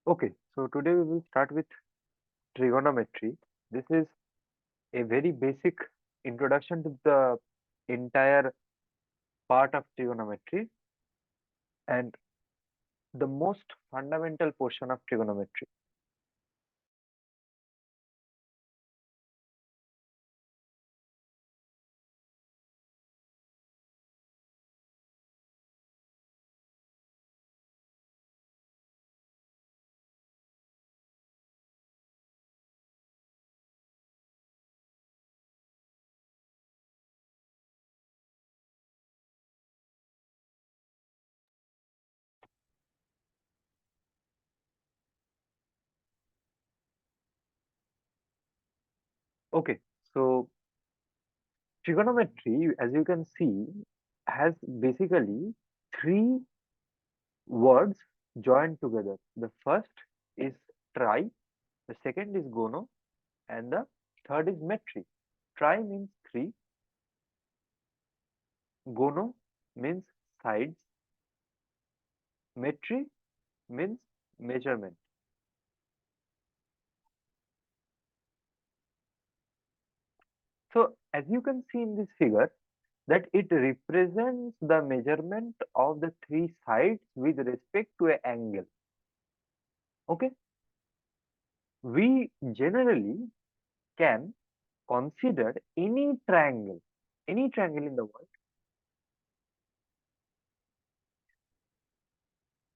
Okay, so today we will start with trigonometry. This is a very basic introduction to the entire part of trigonometry and the most fundamental portion of trigonometry. Okay, so trigonometry, as you can see, has basically three words joined together. The first is tri, the second is gono, and the third is metri. Tri means three, gono means sides, metri means measurement. So as you can see in this figure that it represents the measurement of the three sides with respect to an angle. Okay, we generally can consider any triangle in the world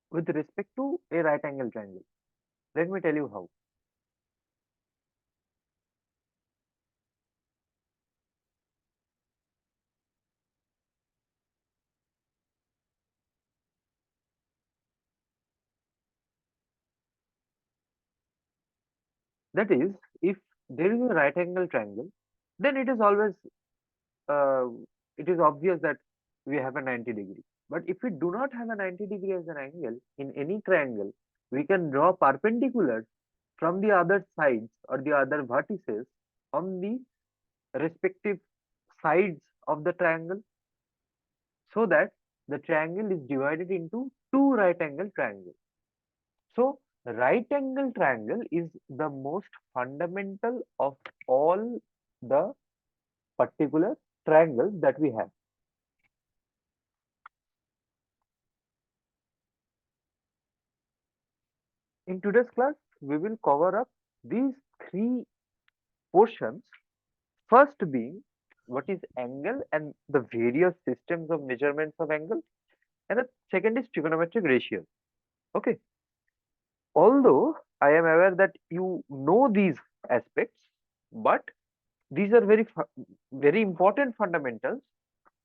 with respect to a right angle triangle. Let me tell you how. That is, if there is a right angle triangle, then uh, it is obvious that we have a 90-degree. But if we do not have a 90-degree as an angle in any triangle, we can draw perpendicular from the other sides or the other vertices on the respective sides of the triangle so that the triangle is divided into two right angle triangles. So, right angle triangle is the most fundamental of all the particular triangles that we have. In today's class, we will cover up these three portions. First being what is angle and the various systems of measurements of angle, and the second is trigonometric ratios. Okay. Although I am aware that you know these aspects, but these are very important fundamentals,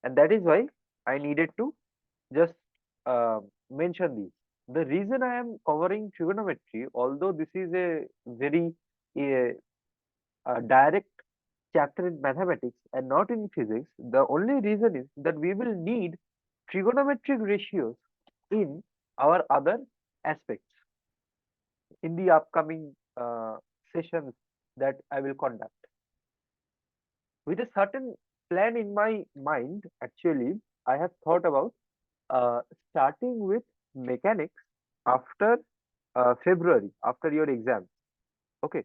and that is why I needed to just mention these. The reason I am covering trigonometry, although this is a very uh, direct chapter in mathematics and not in physics, the only reason is that we will need trigonometric ratios in our other aspects in the upcoming sessions that I will conduct. With a certain plan in my mind, actually, I have thought about uh, starting with mechanics after February, after your exam. Okay,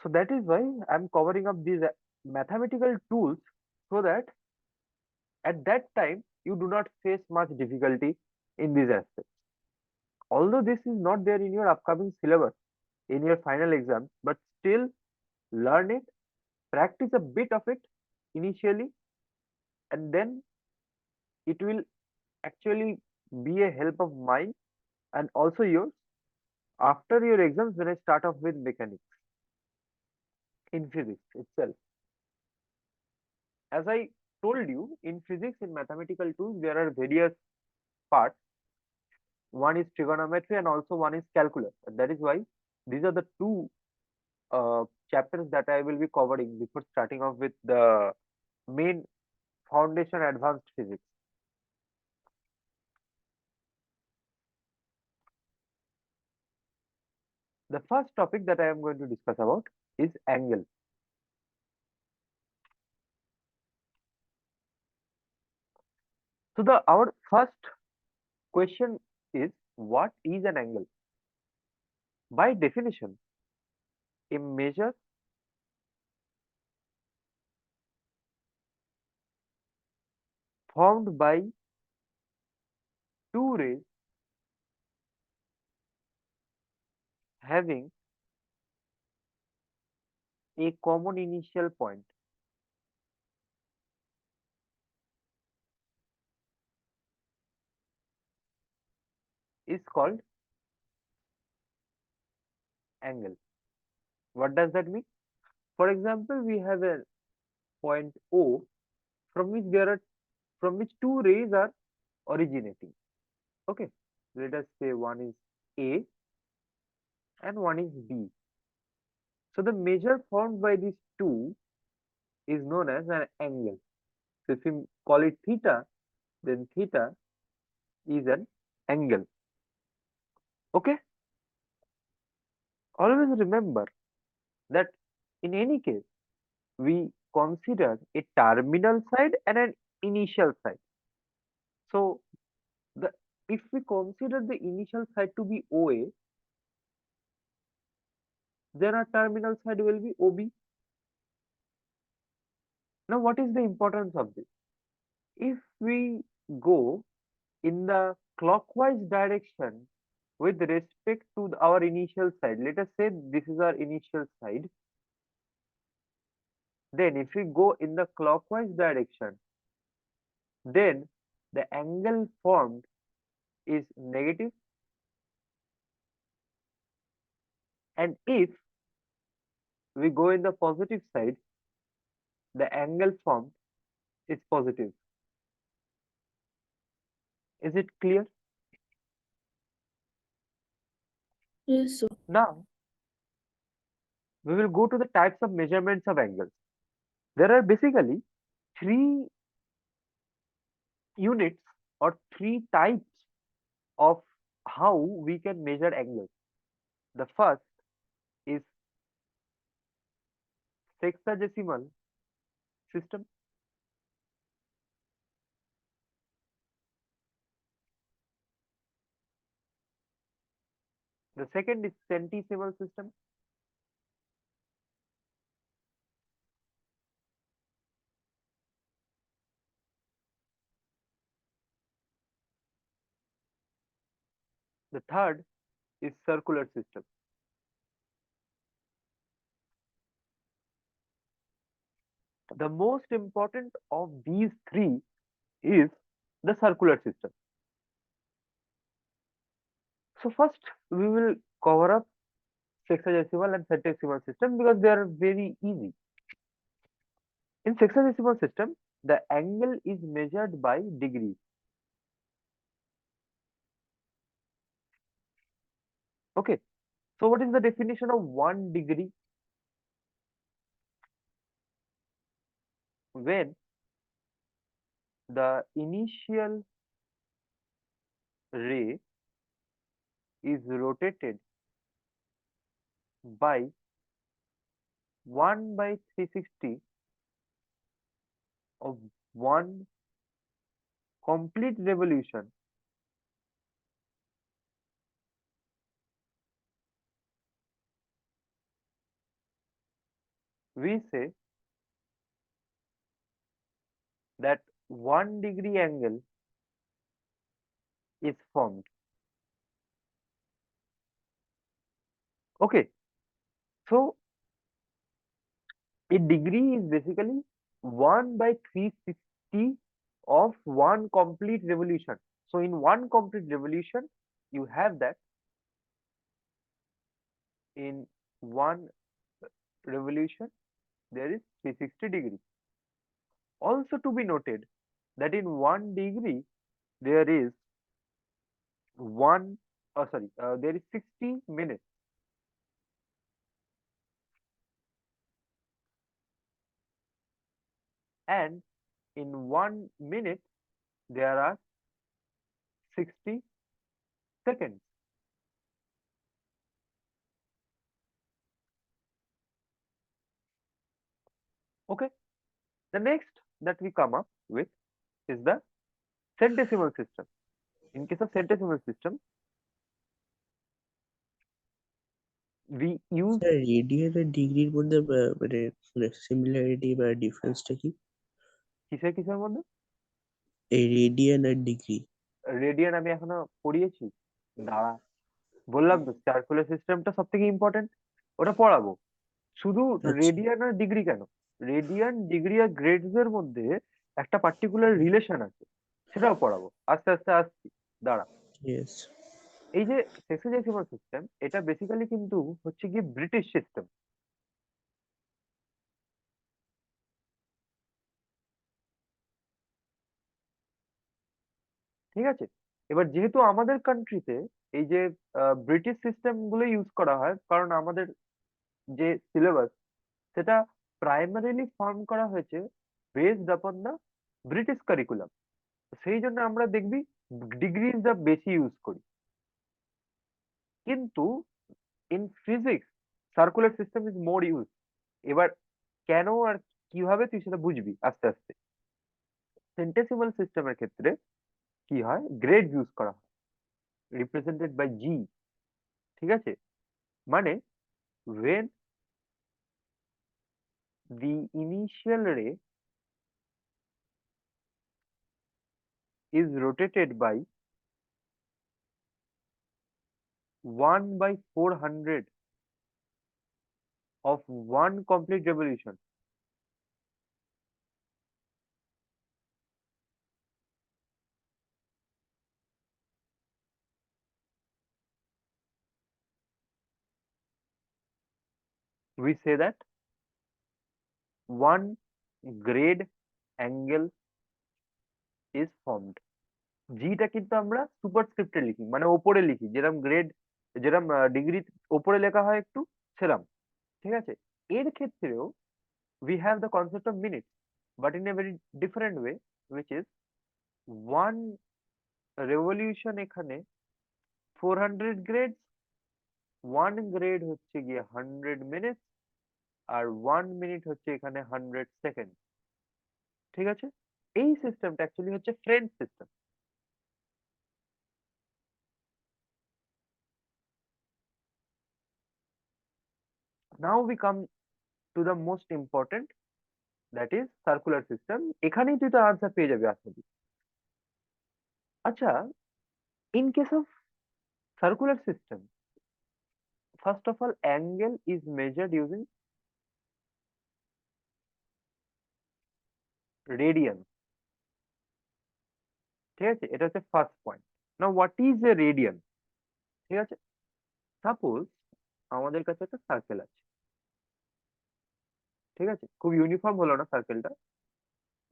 so that is why I'm covering up these mathematical tools so that at that time you do not face much difficulty in these aspects. Although this is not there in your upcoming syllabus, in your final exam, but still learn it, practice a bit of it initially, and then it will actually be a help of mine and also yours after your exams when I start off with mechanics in physics itself. As I told you, in physics, in mathematical tools, there are various parts. One is trigonometry and also one is calculus. And that is why these are the two chapters that I will be covering before starting off with the main foundation advanced physics. The first topic that I am going to discuss about is angle. So the our first question is, what is an angle? By definition, a measure formed by two rays having a common initial point is called angle. What does that mean? For example, we have a point O from which two rays are originating. Okay, let us say one is A and one is B. So the measure formed by these two is known as an angle. So if we call it theta, then theta is an angle. Okay, always remember that in any case we consider a terminal side and an initial side. So the if we consider the initial side to be OA, then our terminal side will be OB. Now, what is the importance of this? If we go in the clockwise direction with respect to our initial side, let us say this is our initial side, then if we go in the clockwise direction, then the angle formed is negative, and if we go in the positive side, the angle formed is positive. Is it clear? Yes, sir. Now, we will go to the types of measurements of angles. There are basically three units or three types of how we can measure angles. The first is sexagesimal system. The second is centesimal system. The third is circular system. The most important of these three is the circular system. So first we will cover up sexagesimal and centesimal system because they are very easy. In sexagesimal system, the angle is measured by degrees. Okay. So what is the definition of 1 degree? When the initial ray is rotated by 1 by 360 of one complete revolution, we say that 1 degree angle is formed. Okay, so a degree is basically 1 by 360 of one complete revolution. So in one complete revolution, you have that in one revolution there is 360 degrees. Also to be noted that in 1 degree there is there is 60 minutes, and in 1 minute there are 60 seconds. Okay, the next that we come up with is the centesimal system. In case of centesimal system, we use sir radian আর ডিগ্রির মধ্যে মানে similarity বা ডিফারেন্সটা কি? কিসের কিসের মধ্যে? এই রেডিয়ান আর ডিগ্রি। রেডিয়ান আমি এখনো পড়িয়েছি? দাঁড়া, বললাম তো সার্কুলার সিস্টেমটা সব থেকে ইম্পর্টেন্ট, ওটা পড়াবো। শুধু আচ্ছা। রেডিয়ান আর ডিগ্রি কেন, রেডিয়ান ডিগ্রি আর গ্রেডস এর মধ্যে একটা পার্টিকুলার রিলেশন আছে, সেটাও পড়াবো। আস্তে আস্তে আসছি, দাঁড়া। ইয়েস। এই যে সেক্সোডেসিমাল সিস্টেম, এটা বেসিক্যালি কিন্তু হচ্ছে গিয়ে ব্রিটিশ সিস্টেম। ঠিক আছে, এবার যেহেতু আমাদের কান্ট্রিতে এই যে ব্রিটিশ সিস্টেম গুলো ইউজ করা হয়, কারণ আমাদের যে সিলেবাস, সেটা প্রাইমারিলি ফর্ম করা হয়েছে বেসড আপন দা ব্রিটিশ কারিকুলাম। সেই জন্য আমরা দেখবি ডিগ্রিজটা বেশি ইউজ করি। কিন্তু in physics circular system is more use. এবার কেন আর কিভাবে তুই সেটা বুঝবি আস্তে আস্তে। সেন্টেসিমাল সিস্টেমের ক্ষেত্রে কি হয়, গ্রেড ইউজ করা হয়, রিপ্রেজেন্টেড বাই জি। ঠিক আছে, মানে when the initial ray is rotated by 1 by 400 of one complete revolution, we say that one grade angle is formed. জিটা কিন্তু আমরা সুপারস্ক্রিপ্টে লিখি, মানে ওপরে লিখি, যেরকম গ্রেড, যেরকম ডিগ্রি ওপরে লেখা হয় একটু, সেরকম। ঠিক আছে, এর ক্ষেত্রেও we have the concept of minutes, but in a very different way, which is one revolution এখানে 400 গ্রেড, ওয়ান গ্রেড হচ্ছে গিয়ে 100 মিনিট, আর 1 মিনিট হচ্ছে এখানে 100 সেকেন্ড। ঠিক আছে, এই সিস্টেমটা অ্যাকচুয়ালি হচ্ছে French system. Now we come to the most important, that is circular system. এখানেই তুই তো আনসার পেয়ে যাবি আশা করি। আচ্ছা, in case of circular system, first of all angle is measured using radian. ঠিক আছে, এটা হচ্ছে first point. Now what is a radian? ঠিক আছে, সাপোজ আমাদের কাছে একটা সার্কেল আছে। ঠিক আছে, খুব ইউনিফর্ম হলো না সার্কেলটা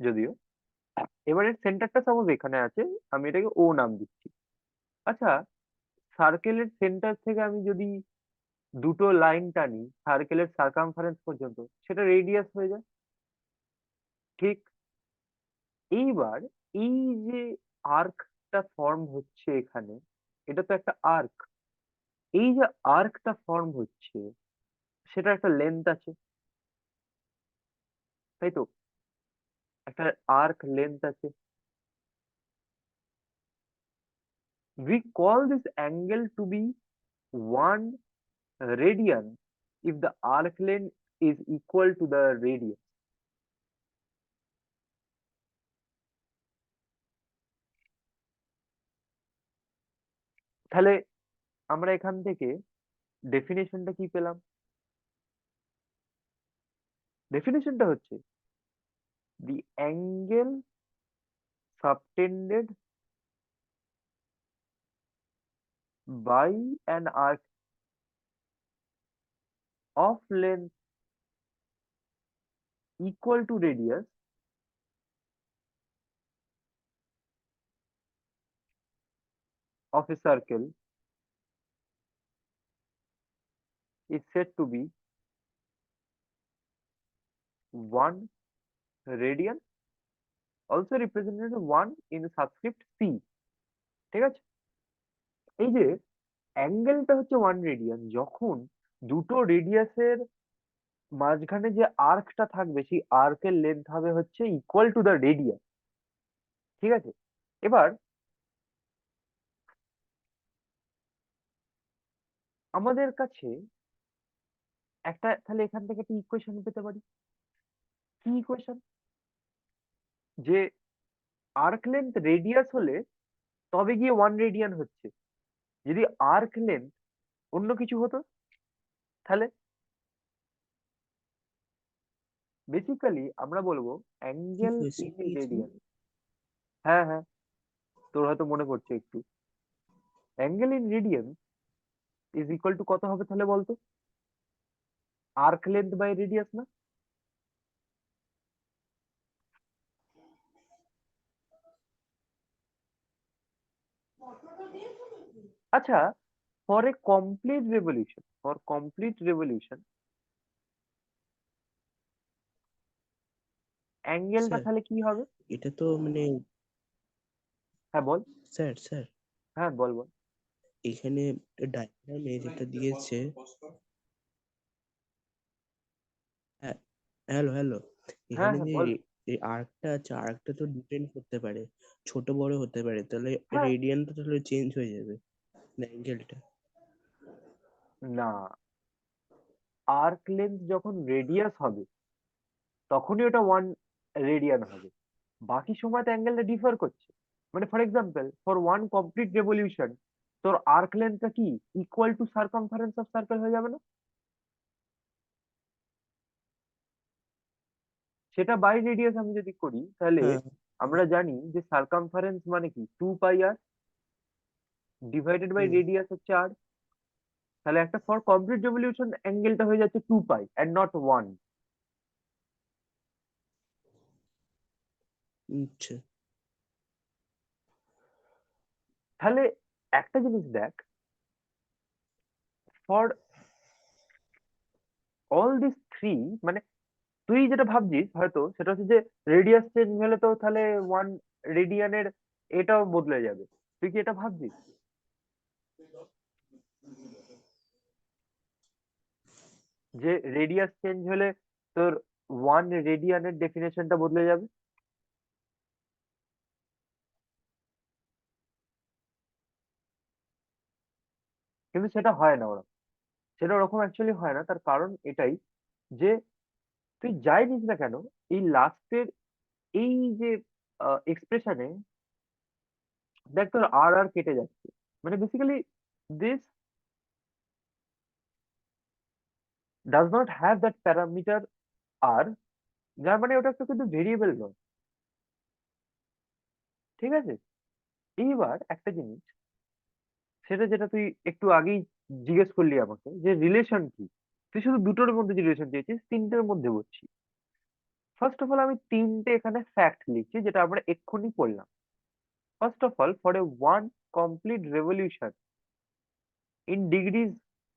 যদিও। এবারে সেন্টারটা সাপোজ এখানে আছে, আমি এটাকে ও নাম দিচ্ছি। আচ্ছা, সার্কেলের সেন্টার থেকে আমি যদি দুটো লাইন টানি সার্কেলের সার্কামফারেন্স পর্যন্ত, সেটা রেডিয়াস হয়ে যায়। ঠিক, এইবার এই যে আর্কটা ফর্ম হচ্ছে এখানে, এটা তো একটা আর্ক। এই যে আর্কটা ফর্ম হচ্ছে, সেটা একটা লেন্থ আছে, তাই তো? একটা আর্ক লেন্থ আছে। We call this angle to be 1 radian if the arc length is equal to the radius. তাহলে আমরা এখান থেকে ডেফিনেশনটা কি পেলাম? ডেফিনেশনটা হচ্ছে the angle subtended by an arc of length equal to radius of a circle is said to be 1 radian, also represented 1 in the subscript c। ঠিক আছে, এই যে অ্যাঙ্গেলটা হচ্ছে 1 রেডিয়ান, যখন দুটো রেডিয়াসের মাঝখানে যে আর্কটা থাকবে, সেই আর্কের লেন্থ হবে হচ্ছে ইকুয়াল টু দ্য রেডিয়াস। ঠিক আছে, এবার আমাদের কাছে একটা তাহলে এখান থেকে একটা ইকুয়েশন পেতে পারি। কি ইকুয়েশন? যে আর্ক লেন্থ রেডিয়াস হলে তবে গিয়ে 1 রেডিয়ান হচ্ছে। যদি আর্ক লেন্থ অন্য কিছু হতো তাহলে বেসিক্যালি আমরা বলবো কি অ্যাঙ্গেল কোয়েশ্চেন ইন পেয়েছেন? রেডিয়ান। হ্যাঁ হ্যাঁ, তোর হয়তো মনে পড়ছে একটু। Angle in radian is equal two কত হবে তাহলে বলতো? আর্ক লেন্থ বাই রেডিয়াস না? আচ্ছা, ফর এ কমপ্লিট রেভলিউশন অ্যাঙ্গেলটা স্যার, তাহলে কি হবে? এটা তো মানে হ্যাঁ বল। স্যার স্যার হ্যাঁ বল বল। এখানে ডায়াগ্রামে যেটা দিয়েছে, হ্যাঁ, হ্যালো হ্যালো, হ্যাঁ এখানে হ্যাঁ যে বল। এই আর্কটা আছে, আর্কটা তো ডিপেন্ড করতে পারে, ছোট বড় হতে পারে, তাহলে হ্যাঁ। রেডিয়ানটা তাহলে চেঞ্জ হয়ে যাবে অ্যাঙ্গেলটা। না, আর্ক লেন্থ যখন রেডিয়াস হবে তখনই ওটা 1 রেডিয়ান হবে। বাকি সময় তো অ্যাঙ্গেলটা ডিফার করছে। মানে for example for one complete revolution তোর আর্ক লেন্থটা কি equal to circumference of circle হয়ে যাবে না? সেটা বাই রেডিয়াস আমি যদি করি তাহলে হ্যাঁ। আমরা জানি যে সার্কামফারেন্স মানে কি 2 পাই আর ডিভাইডেড বাই হুম। রেডিয়াস হচ্ছে আর। তাহলে একটা ফর কমপ্লিট রেভলিউশন অ্যাঙ্গেলটা হয়ে যাচ্ছে 2 পাই এন্ড নট 1। আচ্ছা। তাহলে একটা জিনিস দেখ, ফর অল দিস থ্রি, মানে তুই যেটা ভাবছিস হয়তো সেটা হচ্ছে যে রেডিয়াস চেঞ্জ হলে তো তাহলে 1 রেডিয়ানের এটাও বদলে যাবে। তুই কি এটা ভাবছিস যে রেডিয়াস চেঞ্জ হলে তোর 1 রেডিয়ানের ডেফিনেশনটা বদলে যাবে? কিন্তু সেটা হয় না ওরা, সেটা ওরকম অ্যাকচুয়ালি হয় না। তার কারণ এটাই যে তুই যাই নিস না কেন এই লাস্টের এই যে এক্সপ্রেশনে দেখ তোর আর আর কেটে যাচ্ছে। মানে basically this does not have that parameter আর, যার মানে ওটা একটা কিন্তু ভেরিয়েবল নয়। ঠিক আছে, এইবার একটা জিনিস, সেটা যেটা তুই একটু আগেই জিজ্ঞেস করলি আমাকে যে রিলেশন কি, তুই শুধু দুটোর মধ্যে যে রিলেশন চেয়েছিস তিনটের মধ্যে বলছি। ফার্স্ট অফ অল আমি তিনটে এখানে ফ্যাক্ট লিখছি যেটা আমরা এক্ষুনি পড়লাম। First of all for a one complete revolution in degrees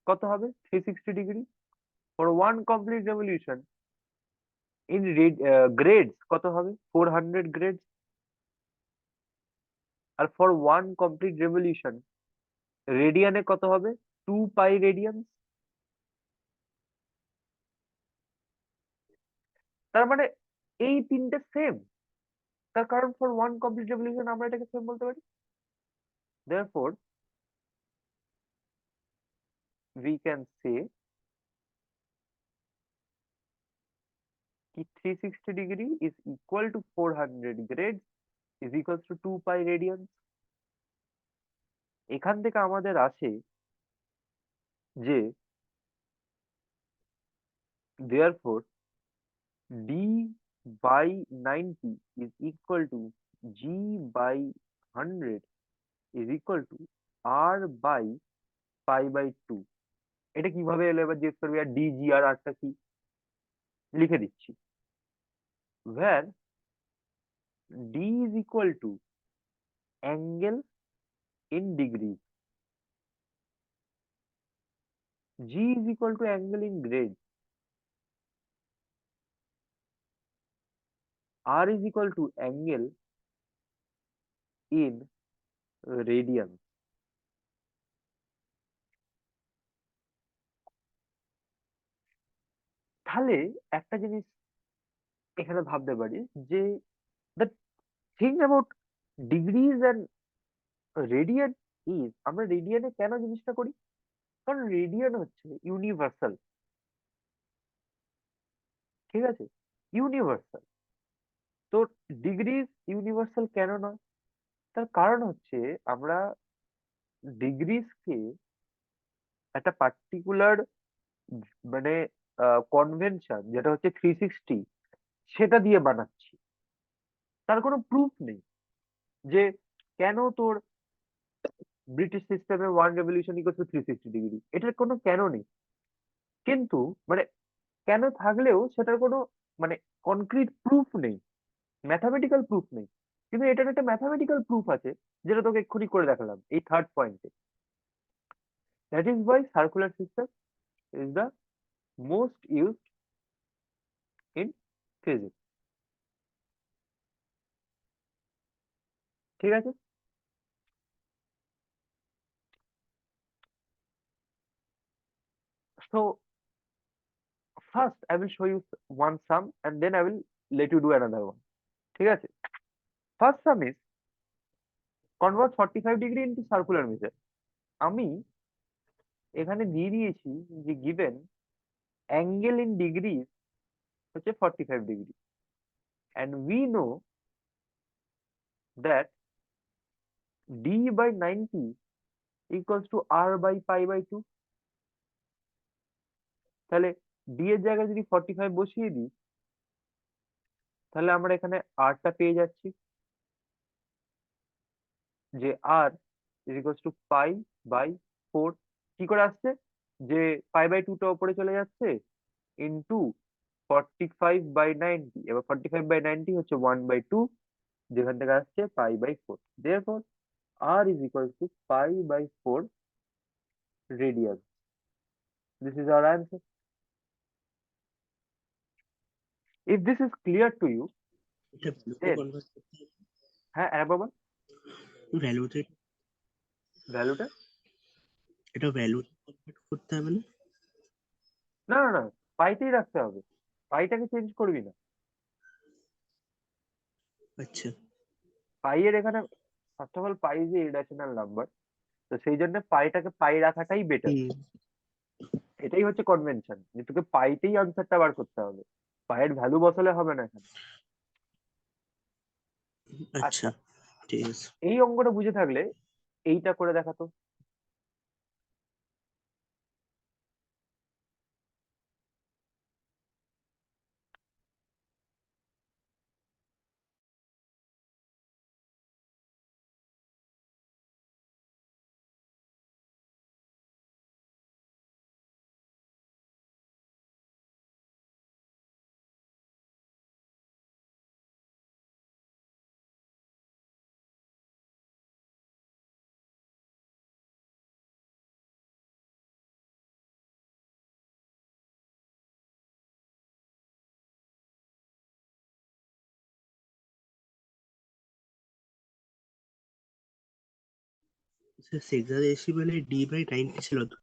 কত হবে? 360 degree. For one complete revolution in grades কত হবে? 400 গ্রেড। আর ফর ওয়ান কমপ্লিট রেভলিউশন রেডিয়ানে কত হবে? 2 পাই রেডিয়ান। তার মানে এই তিনটে সেম। তার কারণ ফর ওয়ান কমপ্লিট রেভলিউশন আমরা এটাকে সেম বলতে পারি। Therefore we can say कि 360 degree is equal to 400 grades is equals to 2 pi radian. এখান থেকে আমাদের আসে যে therefore d by 90 is equal to g by 100 is equal to r by pi by 2। এটা কিভাবে এলো এবার জিজ্ঞেস করবি আর ডি জি আর আরটা কি? লিখে দিচ্ছি। where d is equal to angle in degrees, g is equal to angle in grade, r is equal to angle in radian। তাহলে একটা জিনিস এখানে ভাবতে পারি যে the thing about degrees and radian is আমরা রেডিয়ানে কেন জিনিসটা করি? কারণ রেডিয়ান হচ্ছে ইউনিভার্সাল। ঠিক আছে, ইউনিভার্সাল। তো ডিগ্রিজ ইউনিভার্সাল কেন নয়? তার কারণ হচ্ছে আমরা ডিগ্রিজকে একটা পার্টিকুলার মানে কনভেনশন যেটা হচ্ছে 360 সেটা দিয়ে বানাচ্ছি। তার কোনো প্রুফ নেই যে কেন তোর ব্রিটিশ সিস্টেমে 1 রেভলিউশন ইকুয়াল টু 360 ডিগ্রি, এটার কোনো কেন নেই। কিন্তু মানে কেন থাকলেও সেটার কোনো মানে কনক্রিট প্রুফ নেই, ম্যাথামেটিক্যাল প্রুফ নেই। কিন্তু এটার একটা ম্যাথামেটিক্যাল প্রুফ আছে, যেটা তোকে এক্ষুনি করে দেখালাম এই থার্ড পয়েন্টে। That is Y circular system is the most used in physics. ঠিক আছে, so first I will show you one sum and then I will let you do another one. ঠিক আছে, first some is convert 45 degree into circular measure. আমি এখানে দিয়ে দিয়েছি যে given angle in degree হচ্ছে 45 degree, and we know that d by 90 equals to r by pi by 2। তাহলে d এর জায়গায় যদি 45 বসিয়ে দিই, তাহলে আমরা এখানে r টা পেয়ে যাচ্ছি যে r is equals to pi by 4। কি করে আসছে? যে pi by 2 টা উপরে চলে যাচ্ছে ইন্টু 45/90, এবার 45/90 হচ্ছে 1/2, যেখান থেকে আসছে pi by 4। therefore r is equal to pi by 4 radians। this is our answer। if this is clear to you, এটা ভ্যালুতে then কনভার্ট করতে হবে, হ্যাঁ বাবা, ভ্যালুতে, ভ্যালুটা এটা ভ্যালুতে কনভার্ট করতে হবে না? না না না, পাইতেই রাখতে হবে, পাইটাকে চেঞ্জ করবি না। আচ্ছা। পাই এর এখানে ফার্স্ট অফ অল পাই যে ইরেশনাল নাম্বার, তো সেই জন্য পাইটাকে পাই রাখাটাই বেটার। হুম। এটাই হচ্ছে কনভেনশন যে তোকে পাইতেই আনসারটা বার করতে হবে, পায়ের ভ্যালু বসালে হবে না এখানে। আচ্ছা, আচ্ছা, ঠিক আছে। এই অঙ্কটা বুঝে থাকলে এইটা করে দেখাতো। সেক্সাডেসিমালে ডি বাই 90 ছিল তো?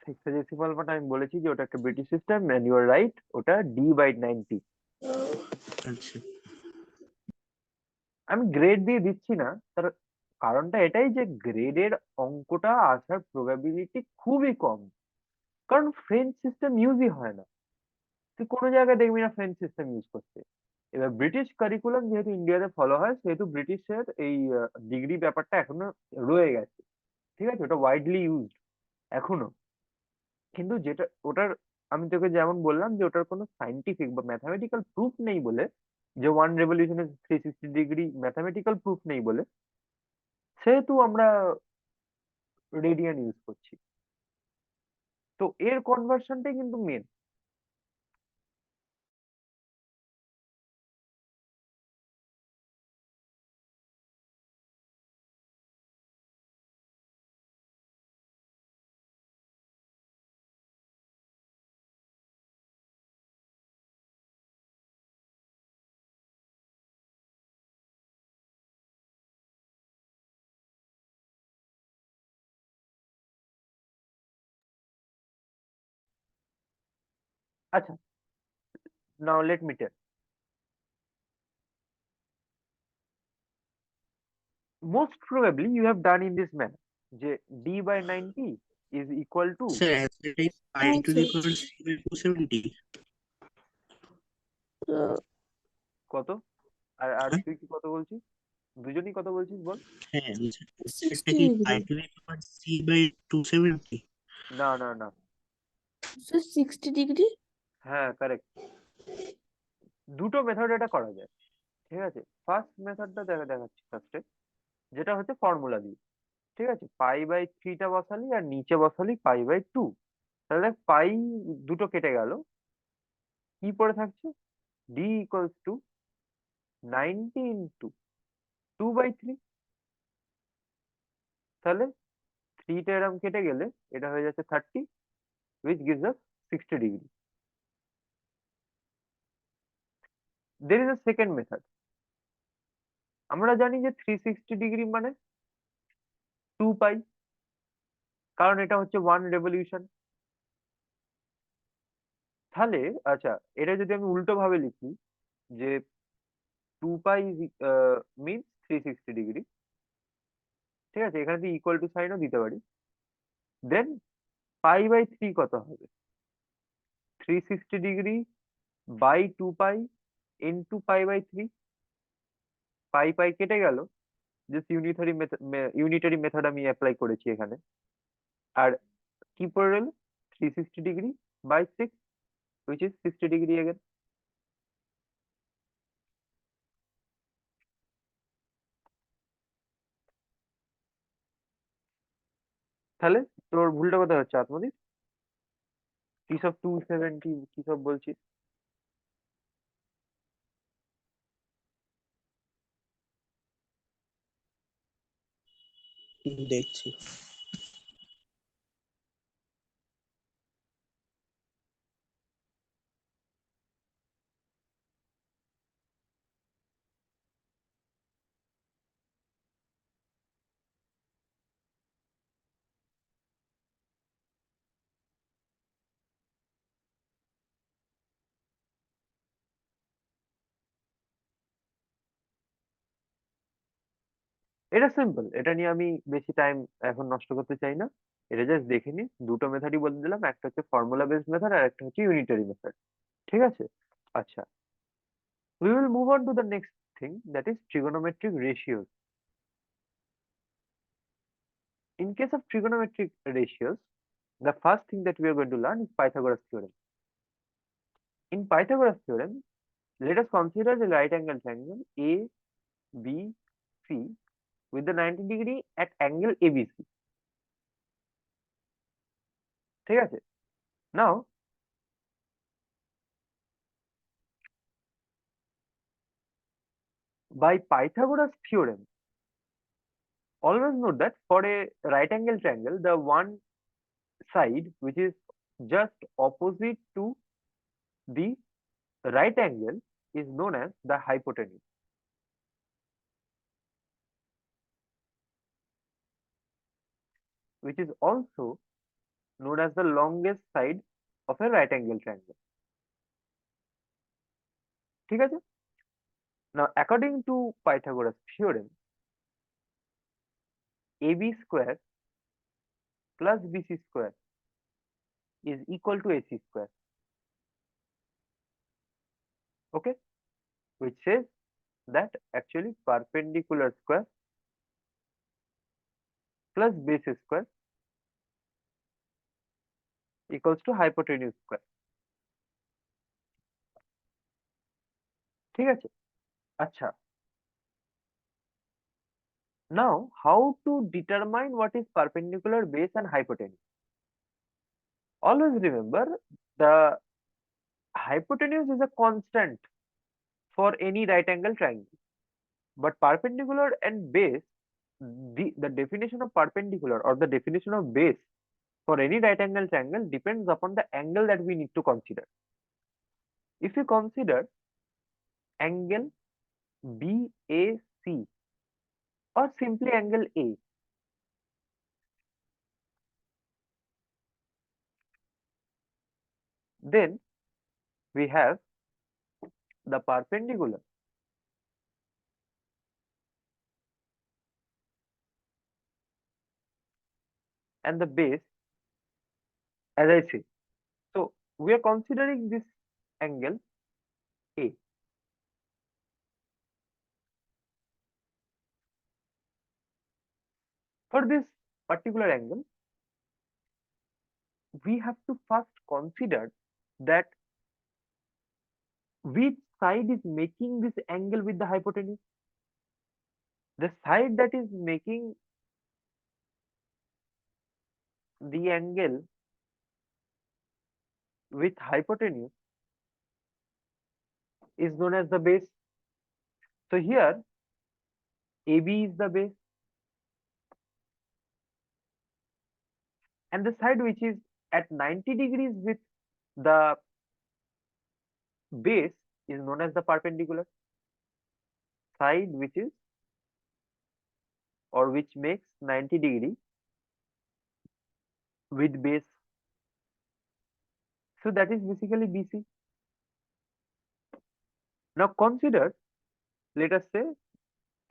হেক্সাডেসিমাল মানে আমি বলেছি যে ওটা একটা British system, and you are right, ওটা d/90। আচ্ছা। আমি গ্রেড দিয়ে দিচ্ছি না, তার কারণটা এটাই যে গ্রেডের অঙ্কটা আসার প্রবাবিলিটি খুবই কম, কারণ ফ্রেঞ্চ সিস্টেম ইউজই হয় না। তুই কোনো জায়গায় দেখবি না ফ্রেঞ্চ সিস্টেম ইউজ করতে। এবার ব্রিটিশ কারিকুলাম যেহেতু ইন্ডিয়াতে ফলো হয়, সেহেতু ব্রিটিশের এই ডিগ্রি ব্যাপারটা এখনো রয়ে গেছে। ঠিক আছে, ওটা ওয়াইডলি ইউজড এখনো। কিন্তু যেটা ওটার, আমি তোকে যেমন বললাম যে ওটার কোনো সাইন্টিফিক বা ম্যাথামেটিক্যাল প্রুফ নেই বলে, যে 1 রেভলিউশনের 360 ডিগ্রি ম্যাথামেটিক্যাল প্রুফ নেই বলে, সেহেতু আমরা রেডিয়ান ইউজ করছি। তো এর কনভার্সনটাই কিন্তু মেন। আচ্ছা, now let me tell. Most probably you have done in this man যে d/90 is equal to Sir, answer is pi to the Answer. power 3 by 270. কত? আর তুই কি কত বলছিস? দুজনেই কত বলছিস বল? হ্যাঁ, এটা 60 কি pi degree. to the power 3 by 270? না না না, So 60 degree? হ্যাঁ কারেক্ট। দুটো মেথড এটা করা যায়, ঠিক আছে? ফার্স্ট মেথডটা দেখাচ্ছি ফার্স্টে, যেটা হচ্ছে ফর্মুলা দিয়ে, ঠিক আছে? পাই/3টা বসালি আর নিচে বসালি পাই/2, তাহলে পাই দুটো কেটে গেল, কি পড়ে থাকছে? D equals to 90 into 2/3। তাহলে 3টা এরম কেটে গেলে এটা হয়ে যাচ্ছে 30, which gives us 60 degree. There is a second method. আমরা জানি যে 360 ডিগ্রি মানে 2 পাই, কারণ এটা হচ্ছে 1 রেভলিউশন। তাহলে আচ্ছা, এটা যদি আমি উল্টো ভাবে লিখি যে 2 পাই মিনস 360 ডিগ্রি, ঠিক আছে? এখানে তুই ইকুয়াল টু সাইনও দিতে পারি। দেন পাই/3 কত হবে? 360 degree by 2 pi into pi. Pi pi কেটে গেল, জাস্ট ইউনিটারি মেথড আমি অ্যাপ্লাই করেছি এখানে। আর কি পড়ে রইল? 360 degree by 6, which is 60 degree again. তাহলে তোর ভুলটা কোথায় হচ্ছে আত্মদীপ? কি সব 270 কি সব বলছিস? দেখছি। এটা সিম্পল, এটা নিয়ে আমি বেশি টাইম এখন নষ্ট করতে চাই না। এটা জাস্ট দেখে নি, দুটো মেথডই বলে দিলাম, একটা হচ্ছে ফর্মুলা বেসড মেথড আর একটা হচ্ছে ইউনিটারি মেথড, ঠিক আছে? আচ্ছা, we will move on to the next thing, that is trigonometric ratios. In case of trigonometric ratios, the first thing that we are going to learn is Pythagoras theorem. In Pythagoras theorem, let us consider the right angle triangle ABC with the 90 degree at angle ABC, ঠিক আছে? Now by Pythagoras theorem, always note that for a right angle triangle, the one side which is just opposite to the right angle is known as the hypotenuse, which is also known as the longest side of a right angle triangle, ঠিক আছে? Now according to Pythagoras theorem, AB square plus BC square is equal to AC square, okay? Which says that actually perpendicular square plus base square equals to hypotenuse square, ঠিক আছে? আচ্ছা, now how to determine what is perpendicular base and hypotenuse? Always remember, the hypotenuse is a constant for any right angle triangle, but perpendicular and base, the definition of perpendicular or the definition of base for any right angle triangle depends upon the angle that we need to consider. If you consider angle BAC or simply angle A, then we have the perpendicular and the base as I say. So we are considering this angle A. For this particular angle, we have to first consider that which side is making this angle with the hypotenuse. The side that is making the angle with hypotenuse is known as the base. So here AB is the base, and the side which is at 90 degrees with the base is known as the perpendicular. Side which is or which makes 90 degree with base. So that is basically BC. Now consider, let us say,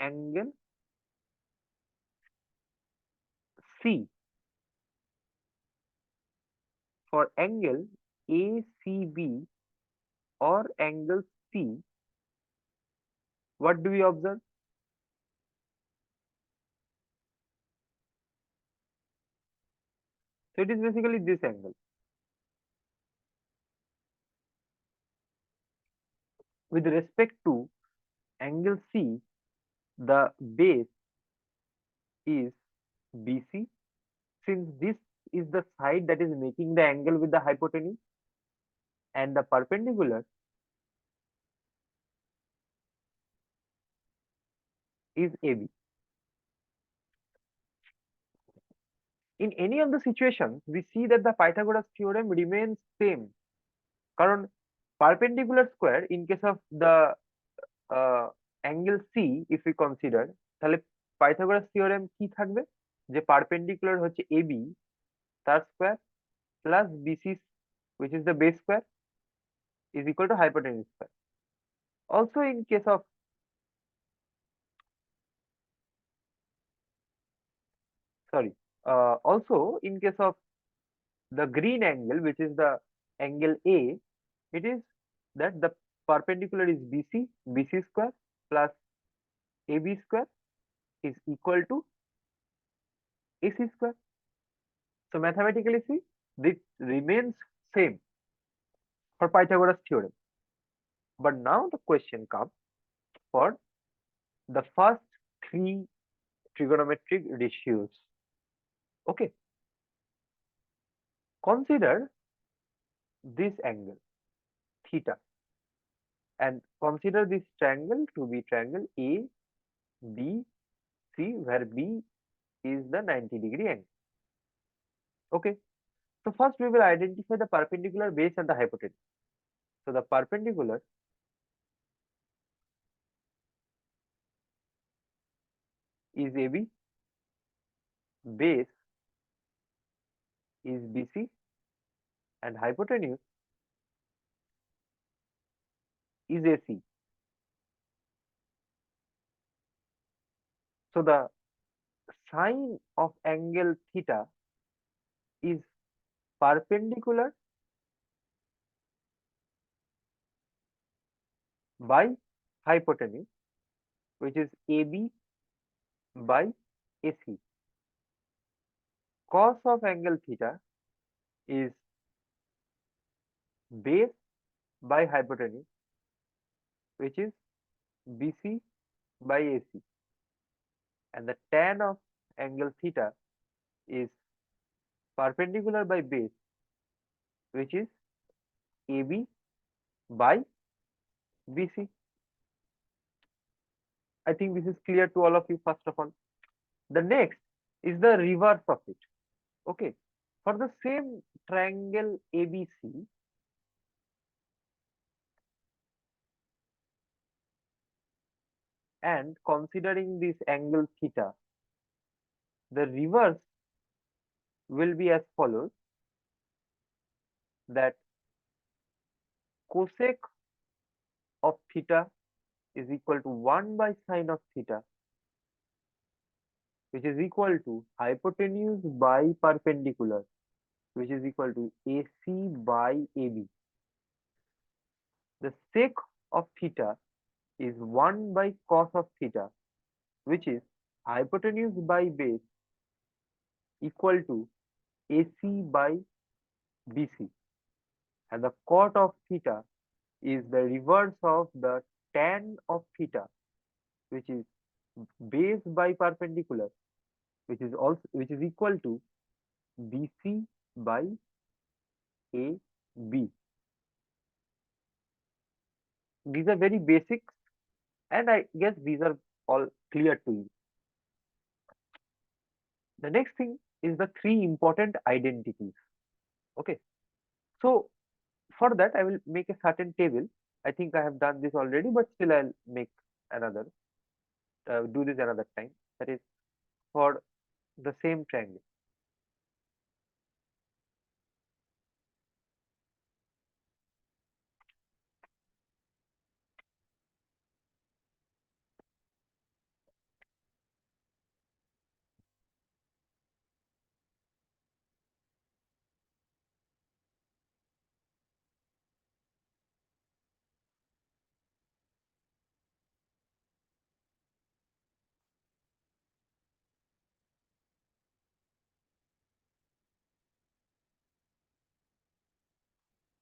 angle C. For angle ACB or angle C, what do we observe? So it is basically this angle. With respect to angle C, the base is BC, since this is the side that is making the angle with the hypotenuse, and the perpendicular is AB. In any of the situations, we see that the Pythagoras theorem remains same. কারণ perpendicular square in case of the angle C, if we consider, তাহলে Pythagoras theorem কি থাকবে? যে perpendicular হচ্ছে AB তার square plus BC, which is the base square, is equal to hypotenuse square. Also in case of also in case of the green angle, which is the angle A, it is that the perpendicular is BC square plus AB square is equal to AC square. So mathematically, see, this remains same for Pythagoras theorem. But now the question comes for the first three trigonometric ratios. Okay, consider this angle theta and consider this triangle to be triangle A, B, C, where B is the 90-degree angle. Okay, so first we will identify the perpendicular base and the hypotenuse. So the perpendicular is AB, base is BC, and hypotenuse is AC. So the sine of angle theta is perpendicular by hypotenuse, which is AB by AC. Cos of angle theta is base by hypotenuse, which is BC by AC. And the tan of angle theta is perpendicular by base, which is AB by BC. I think this is clear to all of you, first of all. The next is the reverse of it. Okay, for the same triangle ABC, and considering this angle theta, the reverse will be as follows, that cosec of theta is equal to 1 by sine of theta, which is equal to hypotenuse by perpendicular. which is equal to AC by AB. The sec of theta is 1 by cos of theta, which is hypotenuse by base equal to AC by BC. And the cot of theta is the reverse of the tan of theta, which is base by perpendicular, which is equal to BC by AB. These are very basics, and I guess these are all clear to you. The next thing is the three important identities. Okay, so for that I will make a certain table. I think I have done this already, but still I'll make another, do this another time. That is for the same triangle.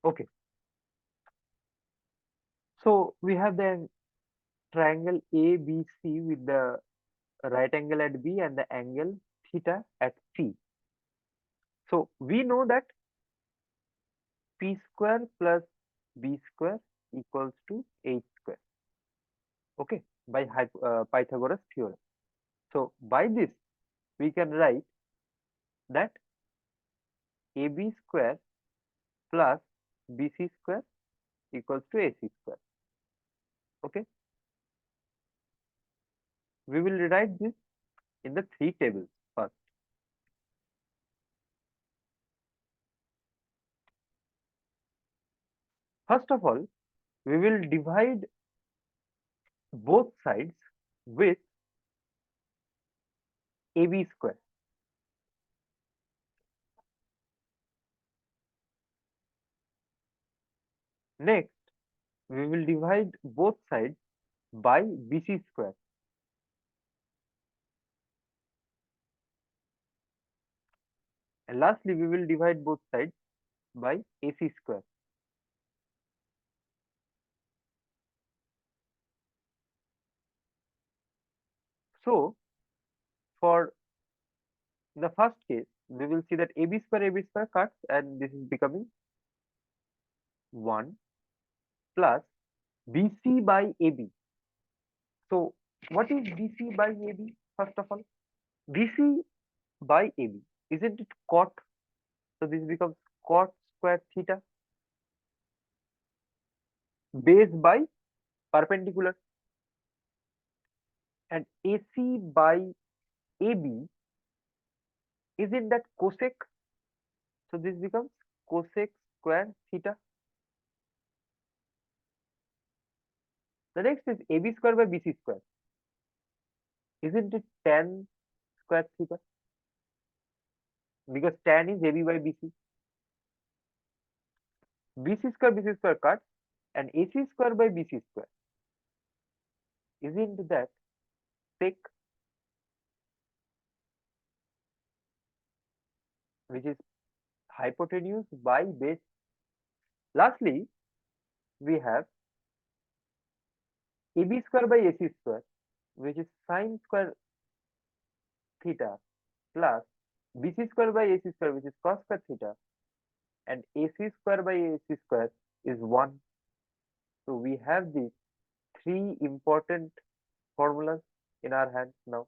Okay, so we have the triangle ABC with the right angle at B and the angle theta at C. So we know that P square plus B square equals to H square. Okay, by Pythagoras theorem. So by this we can write that AB square plus BC square equals to AC square. Okay, we will rewrite this in the three tables first. First of all, we will divide both sides with AB square. Next, we will divide both sides by BC square. And lastly, we will divide both sides by AC square. So, for the first case, we will see that AB square cuts, and this is becoming 1 plus BC by AB. So, what is BC by AB? First of all, BC by AB, isn't it cot? So, this becomes cot square theta, base by perpendicular, and AC by AB, isn't that cosec? So, this becomes cosec square theta. The next is AB square by BC square. Isn't it tan square theta? Because tan is AB by BC. BC square cuts, and AC square by BC square. Isn't that sec, which is hypotenuse by base? Lastly, we have AB square by AC square, which is sine square theta, plus BC square by AC square, which is cos square theta, and AC square by AC square is 1. So we have these three important formulas in our hands now.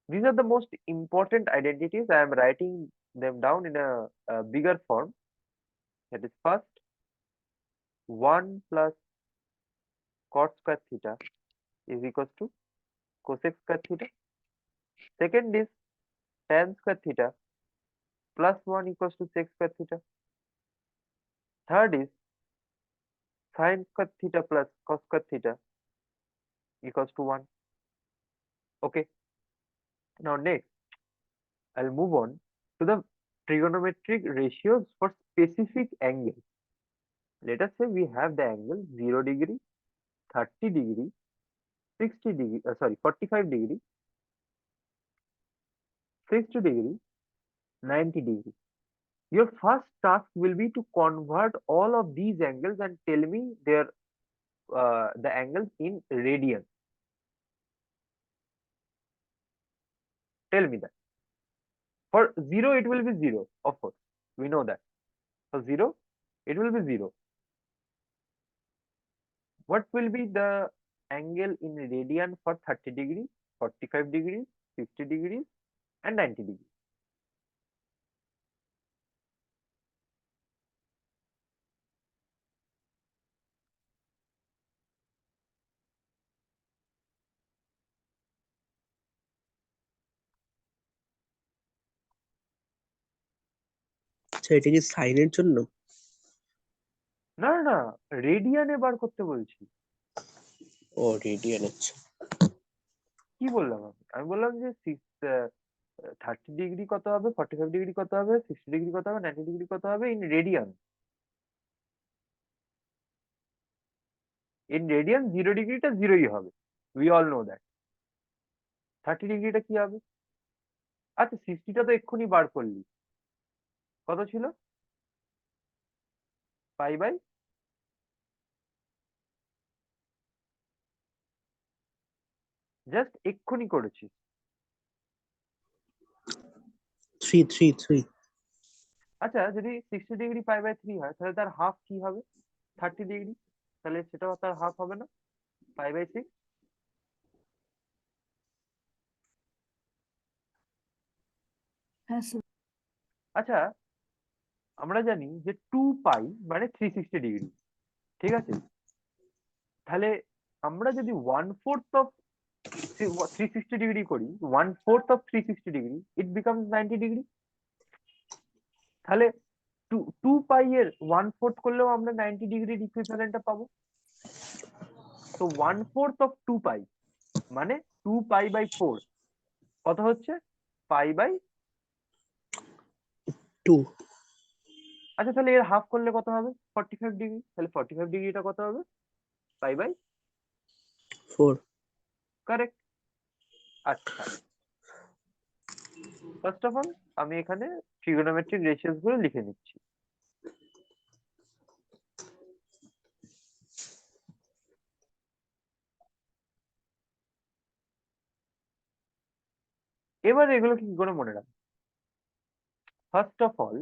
These are the most important identities. I am writing them down in a bigger form. That is, first, 1 plus cot square theta is equals to cosec square theta. Second is tan square theta plus 1 equals to sec square theta. Third is sin square theta plus cos square theta. equals to 1. Okay. Now next, I'll move on to the trigonometric ratios for specific angles. Let us say we have the angle 0 degree, 30 degree, 60 degree, 45 degree, 60 degree, 90 degree. Your first task will be to convert all of these angles and tell me the angles in radian. Tell me that. For 0, it will be 0, of course. We know that. For 0, it will be 0. What will be the angle in radian for 30 degrees, 45 degrees, 60 degrees, and 90 degrees? আচ্ছা এটা কি সাইনের জন্য? না না না, রেডিয়ানে বার করতে বলছি। ও রেডিয়ান, আচ্ছা। কি বললাম আমি বললাম যে 30 ডিগ্রি কত হবে, 45 ডিগ্রি কত হবে, 60 ডিগ্রি কত হবে, 90 ডিগ্রি কত হবে ইন রেডিয়ান। ইন রেডিয়ান 0 ডিগ্রিটা 0ই হবে, উই অল নো দ্যাট। 30 ডিগ্রিটা কি হবে? আচ্ছা 60টা তো এক্ষুনি বার করলি, কত ছিল? পাই বাই জাস্ট এক্ষুনি করেছিস। 3 আচ্ছা যদি 60 ডিগ্রি পাই বাই 3 হয় তাহলে তার হাফ কি হবে? 30 ডিগ্রি, তাহলে সেটাও তার হাফ হবে না? Pi by 6। হ্যাঁ স্যার। আচ্ছা আমরা জানি যে 2 পাই মানে 360 ডিগ্রি, ঠিক আছে? তাহলে আমরা যদি 1/4 অফ 360 ডিগ্রি করি, 1/4 of 360 degree, it becomes 90 degree. তাহলে টু পাই এর 1/4 করলেও আমরা 90 ডিগ্রির ইকুইভ্যালেন্টটা পাবো। তো 1/4 অফ 2 পাই মানে 2 পাই বাই 4 কত হচ্ছে? Pi by. 2। আচ্ছা তাহলে এর হাফ করলে কত হবে? 45 ডিগ্রি। তাহলে 45 ডিগ্রিটা কত হবে? Pi by 4। কারেক্ট। আচ্ছা ফার্স্ট অফ অল আমি এখানে ট্রিগোনোমেট্রিক রেশিওস গুলো লিখে নিচ্ছি। এবার এগুলো কি করে মনে রাখবো? ফার্স্ট অফ অল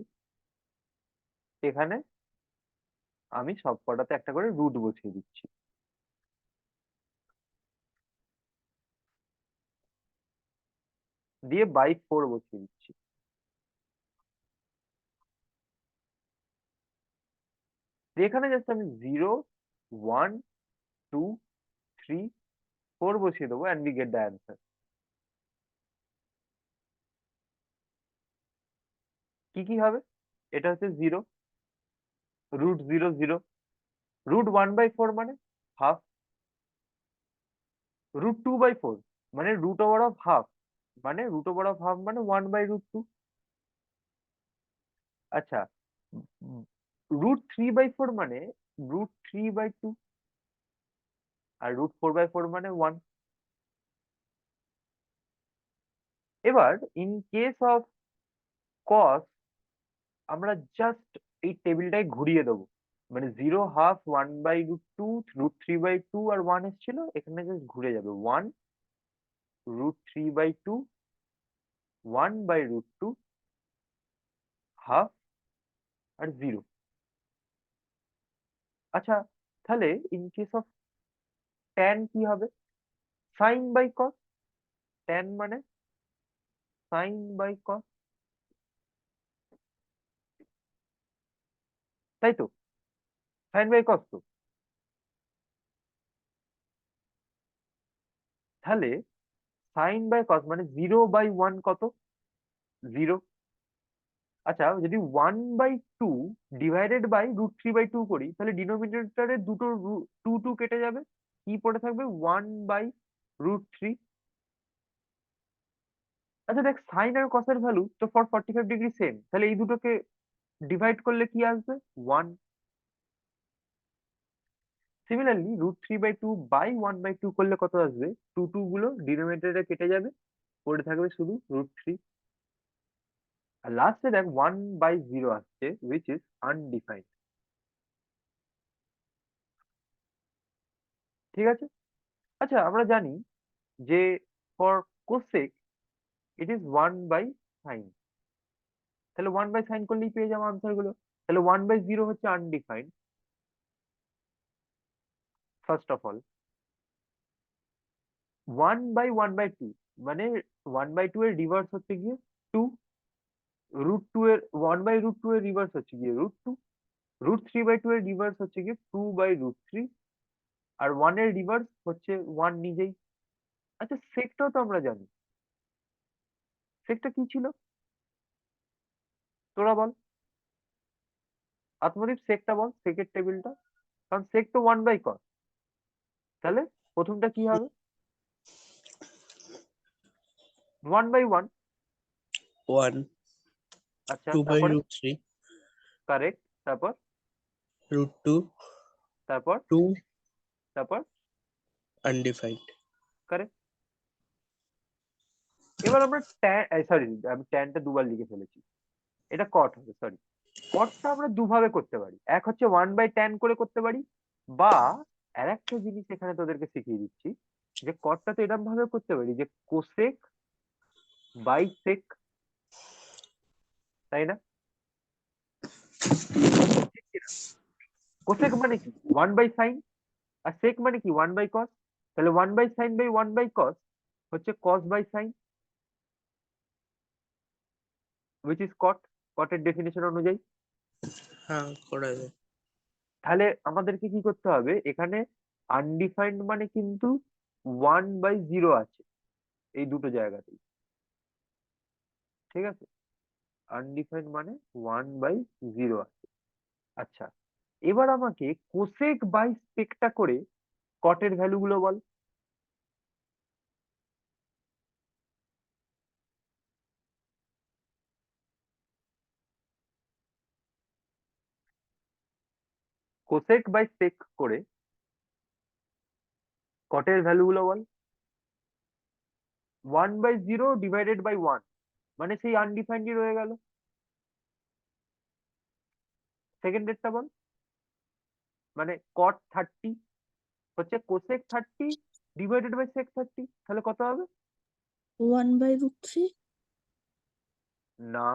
এখানে আমি সব কটাতে একটা করে রুট বসিয়ে দিচ্ছি। দিয়ে বাই 4 বসিয়ে দিচ্ছি। দিয়ে এখানে জাস্ট আমি 0, 1, 2, 3, 4 বসিয়ে দেবো and we get the answer. কি কি হবে? এটা হচ্ছে 0, রুট 0 0, রুট 1/4 মানে হাফ, রুট 2/4 মানে রুট ওভার অফ হাফ, মানে রুট ওভার অফ হাফ মানে 1/√2। আচ্ছা রুট 3/4 মানে রুট 3/2, আর রুট 4/4 মানে 1। এবার ইন কেস অফ কস আমরা জাস্ট এই টেবিলটাই ঘুরিয়ে দেবো, মানে 0, হাফ, 1/√2, √3/2 আর 1 এসেছিল, এখানে জাস্ট ঘুরে যাবে 1, √3/2, 1/√2, হাফ আর 0। আচ্ছা তাহলে ইন কেস অফ ট্যান কি হবে? Sine by cos. ট্যান মানে সাইন বাই কস, তাই তো? সাইন বাই কস তো। তাহলে সাইন বাই কস মানে 0/1 কত? 0। আচ্ছা যদি 1/2 ডিভাইডেড বাই √3/2 করি তাহলে ডিনোমিনেটরে দুটো 2 2 কেটে যাবে, কি পড়ে থাকবে 1/√3। আচ্ছা দেখ, সাইন আর কসের ভ্যালু তো ফর 45 ডিগ্রি সেম, তাহলে এই দুটোকে ডিভাইড করলে কি আসবে? 1। সিমিলারলি √3/2/1/2 করলে কত আসবে? টু টু গুলো ডিনোমিনেটরে কেটে যাবে, পড়ে থাকবে শুধু √3। আর লাস্টে দেখ 1/0 আসছে, উইচ ইজ আনডিফাইন্ড। ঠিক আছে। আচ্ছা আমরা জানি যে for cosec it is 1/sin। তাহলে 1/sin করলেই পেয়ে যাবো আনসার গুলো। তাহলে 1/0 হচ্ছে আনডিফাইন্ড ফার্স্ট অফ অল। 1/1/2 মানে 1/2 এর রিভার্স হচ্ছে গিয়ে 2। √2 এর 1/√2 এর রিভার্স হচ্ছে গিয়ে √2। √3/2 এর রিভার্স হচ্ছে গিয়ে 2/√3। আর 1 এর রিভার্স হচ্ছে 1 নিজেই। আচ্ছা সেকটাও তো আমরা জানি। সেকটা কি ছিল তোরা বল, আত্মদীপ সেকটা বল, সেকের টেবিলটা। কারণ সেক তো 1/cos, তাহলে প্রথমটা কি হবে? 1/1। 1, আচ্ছা 2 by তারপরে root 3, কারেক্ট, তারপর root 2, তারপর 2 তারপর undefined. কারেক্ট। এবার আমরা সরি, আমি ট্যানটা দুবার লিখে ফেলেছি, এটা কট হবে, সরি। কটটা আমরা দুভাবে করতে পারি, এক হচ্ছে 1/tan করে করতে পারি, বা আর একটা জিনিস এখানে তোদেরকে শিখিয়ে দিচ্ছি, যে কটটা তো এরকম ভাবে করতে পারি যে কোসেক বাই সেক, তাই না? কোসেক মানে কি 1/sin, আর সেক মানে কি 1/cos। তাহলে 1/sin/1/cos হচ্ছে cos/sin, which is cot, কটের ডেফিনেশন অনুযায়ী। হ্যাঁ করা যায়। তাহলে আমাদেরকে কি করতে হবে এখানে? আনডিফাইন্ড মানে কিন্তু 1/0 আছে এই দুটো জায়গাতেই, ঠিক আছে? আনডিফাইন্ড মানে 1/0 আছে। আচ্ছা, এবার আমাকে কোসেক বাই সেকটা করে কটের ভ্যালু গুলো বল। কোসেক বাই সেক করে কটের ভ্যালু গুলো বল। 1/0 ÷ 1 মানে সেই আনডিফাইন্ডই রয়ে গেল। সেকেন্ড ডেটটা বল, মানে কট 30 হচ্ছে কোসেক 30 ÷ sec 30, তাহলে কত হবে? 1/√3। না,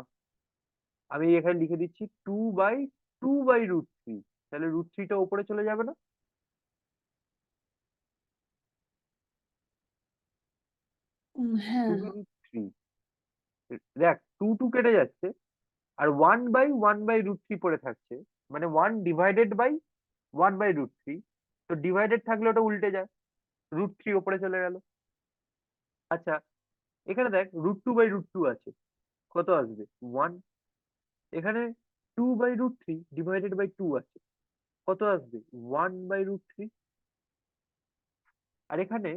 আমি এখানে লিখে দিচ্ছি 2/2/√3, তাহলে √3টা উপরে চলে যাবে না? হ্যাঁ 2/√3, দেখ 2 কেটে যাচ্ছে, আর 1/1/√3 পড়ে থাকছে, মানে 1 ÷ 1/√3। তো ডিভাইডেড থাকলে ওটা উল্টে যায়, √3 ওপরে চলে গেল। আচ্ছা, এখানে দেখ √2/√2 আছে, কত আসবে? 1। এখানে 2/√3 ÷ 2 আছে, কত আসবে? 1/√3। আর এখানে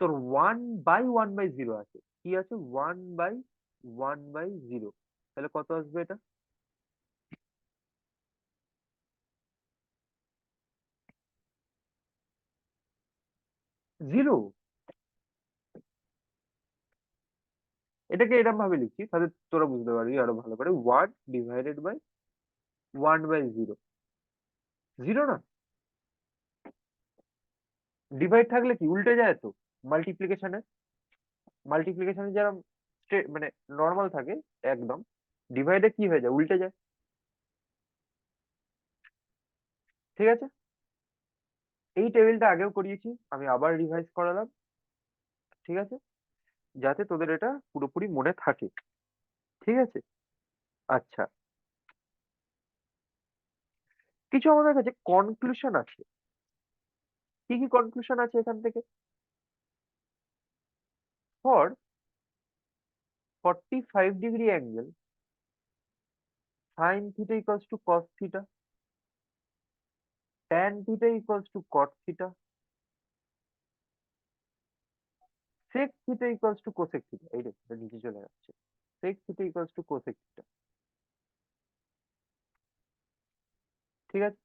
তোর 1/1/0 আছে, কি আছে? 1/1/0, তাহলে কত আসবে এটা? 0। এটাকে এরকম ভাবে লিখছি, তাহলে তোরা বুঝতে পারবি আরো ভালো করে। 1/1/0, 0 না? ডিভাইড থাকলে কি উল্টে যায় তো? মাল্টিপ্লিকেশনে, মাল্টিপ্লিকেশনে যেরকম মানে নর্মাল থাকে একদম, ডিভাইডে কি হয়ে যায়? উল্টে যায়। ঠিক আছে, এই টেবিলটা আগেও করিয়েছি, আমি আবার রিভাইজ করালাম, ঠিক আছে, যাতে তোদের এটা পুরোপুরি মনে থাকে। ঠিক আছে। আচ্ছা, কিছু আমাদের কাছে কনক্লুশন আছে। কি কি কনক্লুশন আছে এখান থেকে? For 45 degree angle, sine theta equals to cos theta, tan theta equals to cot theta, sec theta equals to cosec theta, এই দেখো এটা নিচে চলে যাচ্ছে, sec theta equals to cosec theta, ঠিক আছে।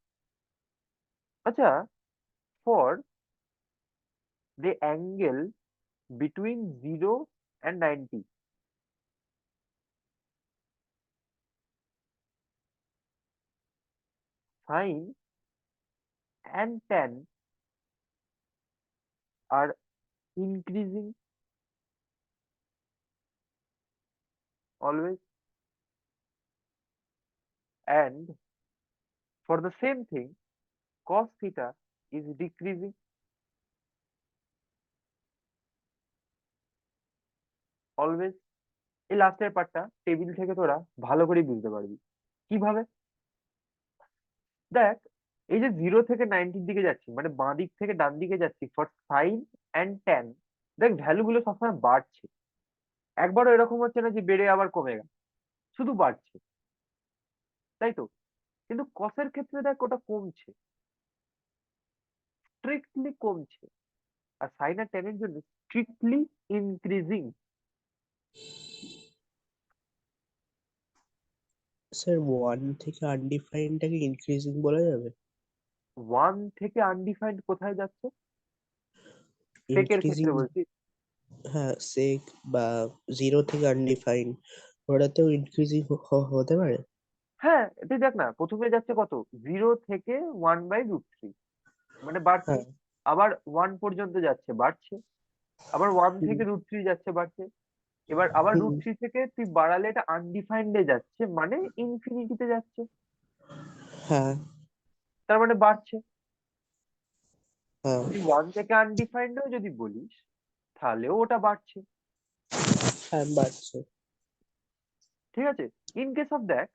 আচ্ছা, for the angle between 0 and 90, sine and tan are increasing always, and for the same thing cos theta is decreasing always। এই লাস্টের পার্টটা টেবিল থেকে তোরা ভালো করে বুঝতে পারবি কিভাবে। দেখ, এই যে 0 থেকে 90 দিকে যাচ্ছি, মানে বাঁ দিক থেকে ডান দিকে যাচ্ছি ফর সাইন অ্যান্ড ট্যান, দেখ ভ্যালু গুলো সবসময় বাড়ছে, একবারও এরকম হচ্ছে না যে বেড়ে আবার কমে গেল, শুধু বাড়ছে, তাই তো। কিন্তু কসের ক্ষেত্রে দেখ ওটা কমছে, স্ট্রিক্টলি কমছে, আর সাইন আর ট্যানের জন্য স্ট্রিক্টলি ইনক্রিজিং। স্যার 1 থেকে আনডিফাইনটাকে ইনক্রিজিং বলা যাবে? 1 থেকে আনডিফাইন্ড কোথায় যাচ্ছে? সেকের ইনক্রিজিং, ক্ষেত্রে বলছি। হ্যাঁ সেক বা 0 থেকে আনডিফাইন ওটাতেও ইনক্রিজিং হতে পারে। হ্যাঁ, তুই দেখ না, প্রথমে যাচ্ছে কত, 0 থেকে 1/√3, মানে বাড়ছে, হ্যাঁ। আবার 1 পর্যন্ত যাচ্ছে বাড়ছে, আবার 1 হুম, থেকে √3 যাচ্ছে বাড়ছে, এবার আবার হুম, √3 থেকে তুই বাড়ালে এটা আনডিফাইন্ডে যাচ্ছে, মানে ইনফিনিটিতে যাচ্ছে, হ্যাঁ, তার মানে বাড়ছে। হ্যাঁ, তুই 1 থেকে আনডিফাইন্ডেও যদি বলিস তাহলেও ওটা বাড়ছে, হ্যাঁ বাড়ছে। ঠিক আছে। ইন কেস অফ দেখ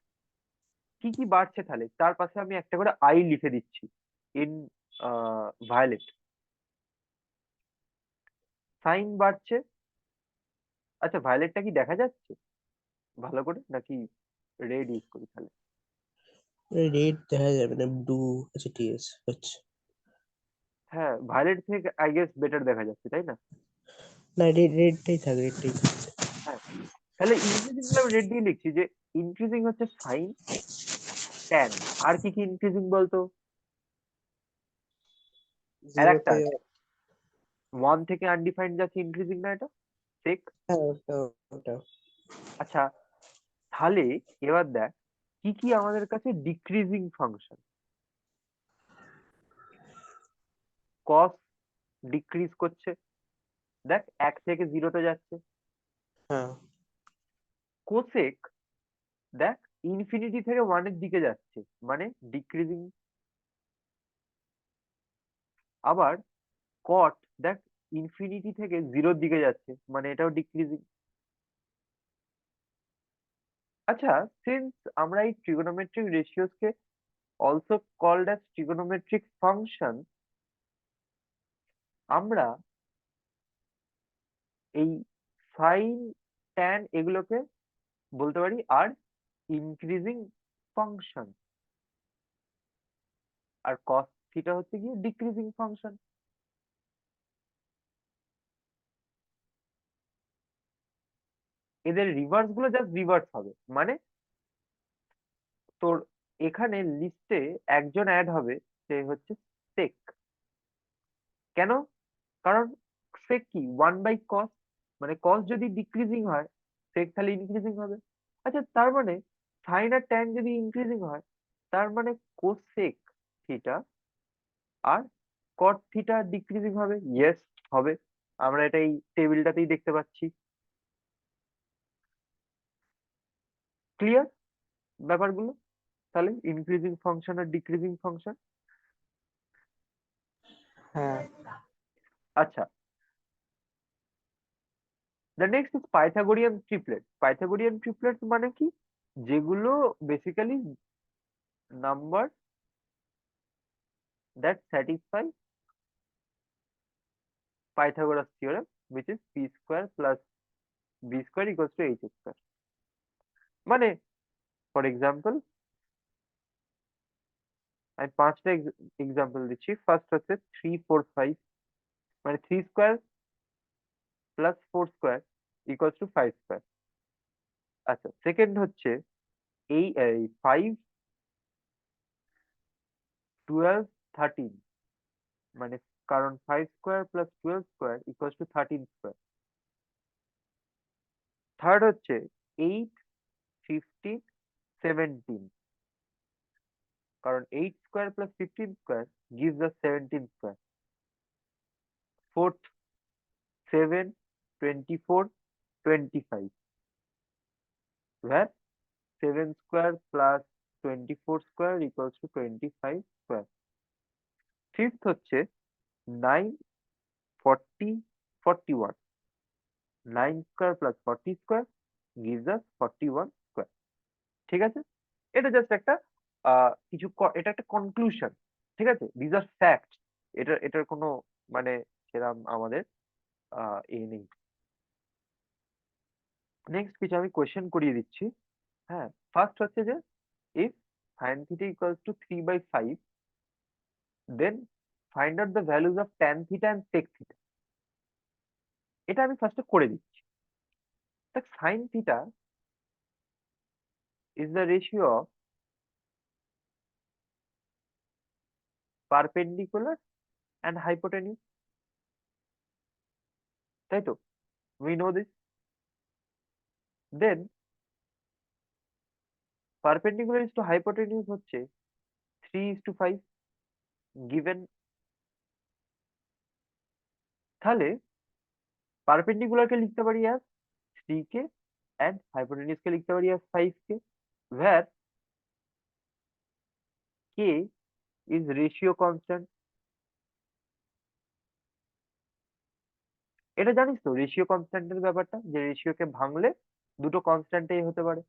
কি কি বাড়ছে, তাহলে তার পাশে আমি একটা করে আই লিখে দিচ্ছি ইন ভায়োলেট। সাইন বাড়ছে, আচ্ছা ভায়োলেটটা কি দেখা যাচ্ছে ভালো করে নাকি রেড ইউজ করি তাহলে? রেড দেখা যাবে না, ব্লু। আচ্ছা ঠিক আছে, আচ্ছা। হ্যাঁ, ভায়োলেট থেকে আই গেস বেটার দেখা যাচ্ছে, তাই না? না, রেডটাই থাক, রেডটাই থাক। হ্যাঁ, তাহলে ইনক্রিজিং আমি রেড দিয়ে লিখছি যে ইনক্রিজিং হচ্ছে সাইন, ট্যান, আর কি কি ইনক্রিজিং বলতো? আর 0 একটা থেকে, আছে, 1 থেকে আনডিফাইন্ড যাচ্ছে ইনক্রিজিং না এটা, ঠিক। হ্যাঁ ওটা ওটা আচ্ছা, তাহলে এবার দেখ কি কি আমাদের কাছে ডিক্রিজিং ফাংশন। কস ডিক্রিজ করছে, দেখ 1 থেকে 0-তে যাচ্ছে। হ্যাঁ, কোসেক দেখ ইনফিনিটি থেকে 1 এর দিকে যাচ্ছে, মানে ডিক্রিজিং। আবার কট দেখ ইনফিনিটি থেকে 0-র দিকে যাচ্ছে, মানে এটাও ডিক্রিজিং। আচ্ছা, সিন্স আমরা এই ট্রিগোনোমেট্রিক রেশিওস কে also called as trigonometric function, আমরা এই সাইন ট্যান এগুলোকে বলতে পারি আর ইনক্রিজিং ফাংশন, আর কস থিটা হচ্ছে গিয়ে ডিক্রিজিং ফাংশন। এদের রিভার্স গুলো জাস্ট রিভার্স হবে, মানে তোর এখানে লিস্টে একজন অ্যাড হবে, সে হচ্ছে সেক। কেন? কারণ সেক কি 1/cos, মানে কস যদি ডিক্রিজিং হয় সেক তাহলে ইনক্রিজিং হবে। আচ্ছা, তার মানে সাইন আর ট্যান যদি ইনক্রিজিং হয় তার মানে কোসেক থিটা আর কট থিটা ডিক্রিজিং হবে, ইয়েস হবে। আমরা এটা এই টেবিলটাতেই দেখতে পাচ্ছি। ক্লিয়ার ব্যাপারগুলো? তাহলে ইনক্রিজিং ফাংশন আর ডিক্রিজিং ফাংশন। হ্যাঁ। আচ্ছা, the next is Pythagorean triplet. Pythagorean triplet মানে কি? যেগুলো basically number that satisfy Pythagoras theorem, which is p square plus b square equals to h square। মানে ফর এক্সাম্পল আমি 5টা এক্সাম্পল দিচ্ছি। ফার্স্ট হচ্ছে 3 4 5, মানে 3 square plus 4 square equals two 5 square. আচ্ছা, সেকেন্ড হচ্ছে এই 5, 12, 13, মানে কারণ 5 square plus 12 square equals two 13 square. Third হচ্ছে 8, 15, 17, কারণ 8 square plus 15 square gives us 17 square. Fourth 7, 24, 25, where 7 square plus 24 square equals two 25 square. Fifth হচ্ছে 9, 40, 41, 9 square plus 40 square gives us 41 square. ঠিক আছে, এটা জাস্ট একটা এটা একটা কনক্লুশন। ঠিক আছে, দিজ আর ফ্যাক্ট। এটার কোনো মানে সেরকম আমাদের এ নেই। নেক্সট কিছু আমি কোয়েশ্চেন করিয়ে দিচ্ছি। হ্যাঁ, ফার্স্ট হচ্ছে যে if sin theta equals to 3/5, then find out the values of tan theta and sec theta. এটা আমি ফার্স্টে করে দিচ্ছি। দেখ, sin theta is the ratio of perpendicular and hypotenuse, তাই তো? We know this. Then perpendicular is to hypotenuse হচ্ছে 3:5 given। তাহলে perpendicular কে লিখতে পারি as 3k and hypotenuse কে লিখতে পারি as 5k, where k is ratio constant। এটা জানিস তো রেশিও কনস্ট্যান্টের ব্যাপারটা, যে রেশিওকে ভাঙলে দুটো কনস্ট্যান্টই হতে পারে।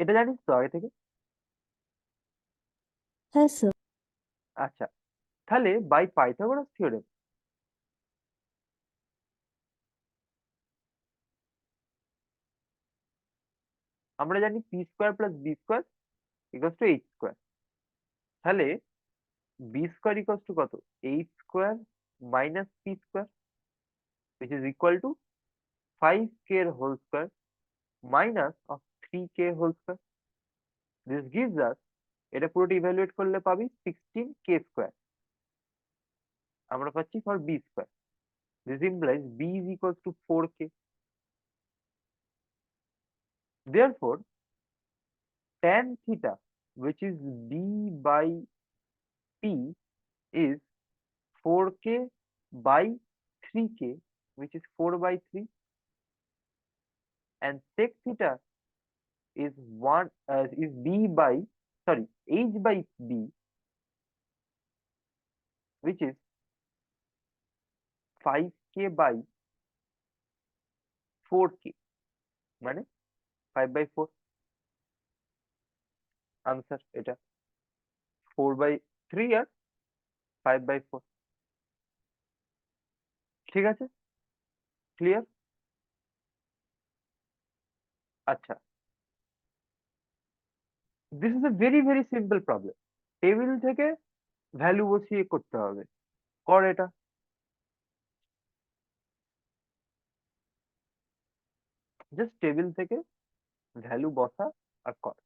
এটা জানিস তো আগে থেকে? হ্যাঁ স্যার। আচ্ছা, তাহলে বাই পাইথাগোরাস থিওরেম আমরা জানি P square plus B square equals to H square. তাহলে বি স্কোয়ার ইকুয়ালস টু কত? H square minus P square, which is equal to 5k whole square minus of 3k whole square. This gives us, এটা পুরোটা evaluate করলে পাবি 16k square. আমরা পাচ্ছি for B square. This implies B is equals to 4k। Therefore, tan theta, which is b by p, is 4k by 3k, which is 4 by 3, and sec theta is b by, sorry, h by b, which is 5k by 4k, মানে 5 by 4। Answer এটা 4 by 3 R 5 by 4। ঠিক আছে, clear? আচ্ছা, this is a very very simple problem. Table থেকে value বসিয়ে করতে হবে। কর এটা। জাস্ট টেবিল থেকে ভ্যালু বসা আর কর।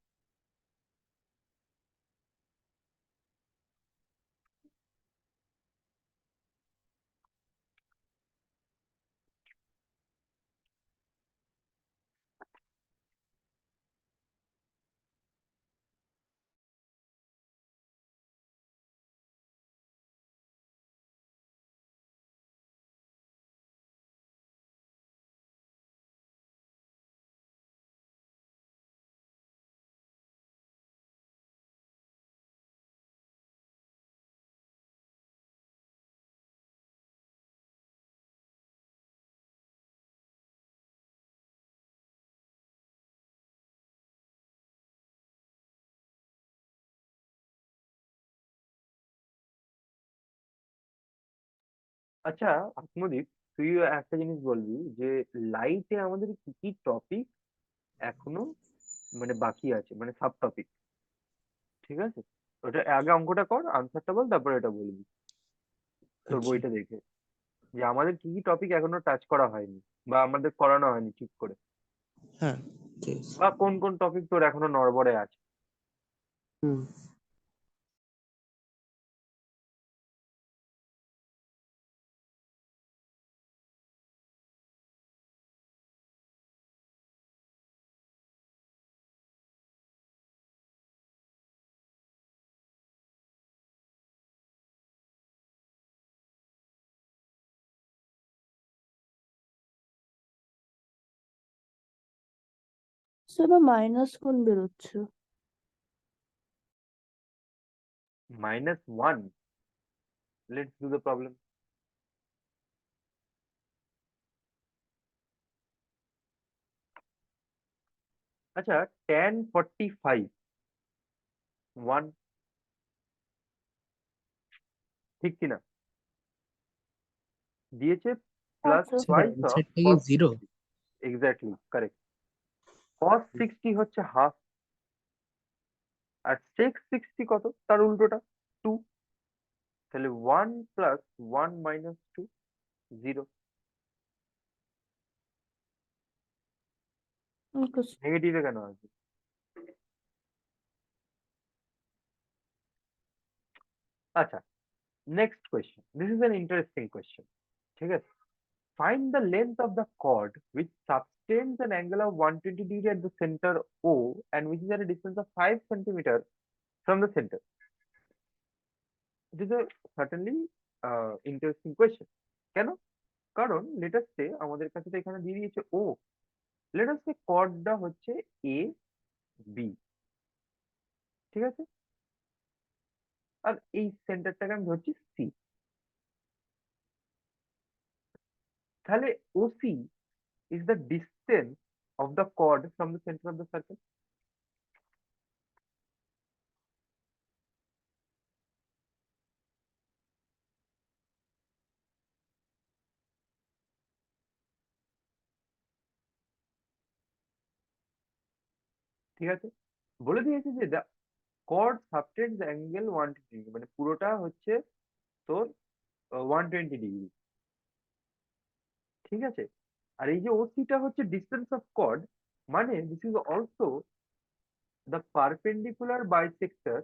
আচ্ছা আত্মদীপ, তুই একটা জিনিস বলবি যে লাইটে আমাদের কি কি টপিক এখনো মানে বাকি আছে, মানে সাব টপিক। ঠিক আছে, ওটা আগে অঙ্কটা কর, আনসারটা বল, তারপরে এটা বলবি তোর আচ্ছা, বইটা দেখে। যে আমাদের কি কি টপিক এখনো টাচ করা হয়নি বা আমাদের করানো হয়নি ঠিক করে, হ্যাঁ, ঠিক আছে। বা কোন কোন টপিক তোর এখনো নড়বড়ে আছে। হুম। স্যার মাইনাস কোন বেরোচ্ছে? -1, লেটস ডু দ্য প্রবলেম। আচ্ছা, tan 45 1, ঠিক কিনা? দিয়েছে প্লাস আচ্ছা। স্যার টুয়াইস অফ অ্যান্সারটা কি cos 0? 60। Exactly correct. cos 60 হচ্ছে হাফ, আর sec 60 কত, তার উল্টোটা 2। তাহলে 1 প্লাস 1 মাইনাস 2, 0। ওকে। নেগেটিভে কেন আছে? আচ্ছা, next question, this is an interesting question. ঠিক আছে, find the length of the chord which subtends an angle of 120 degree at the center O and which is at a distance of 5 centimeters from the center. It is a certainly interesting question. কেন? কারণ let us say আমাদের কাছে তো এখানে দিয়ে দিয়েছে O, let us say chordটা হচ্ছে A B, ঠিক আছে, আর এই সেন্টারটাকে আমি ধরছি C। তাহলে OC is the distance of the chord from the center of the circle. ঠিক আছে, বলে দিয়েছে যে chord subtends the angle 120 degree, মানে পুরোটা হচ্ছে তোর 120 ডিগ্রি, ঠিক আছে। আর এই যে ওসিটা হচ্ছে ডিস্টেন্স অফ chord, মানে this is also the perpendicular bisector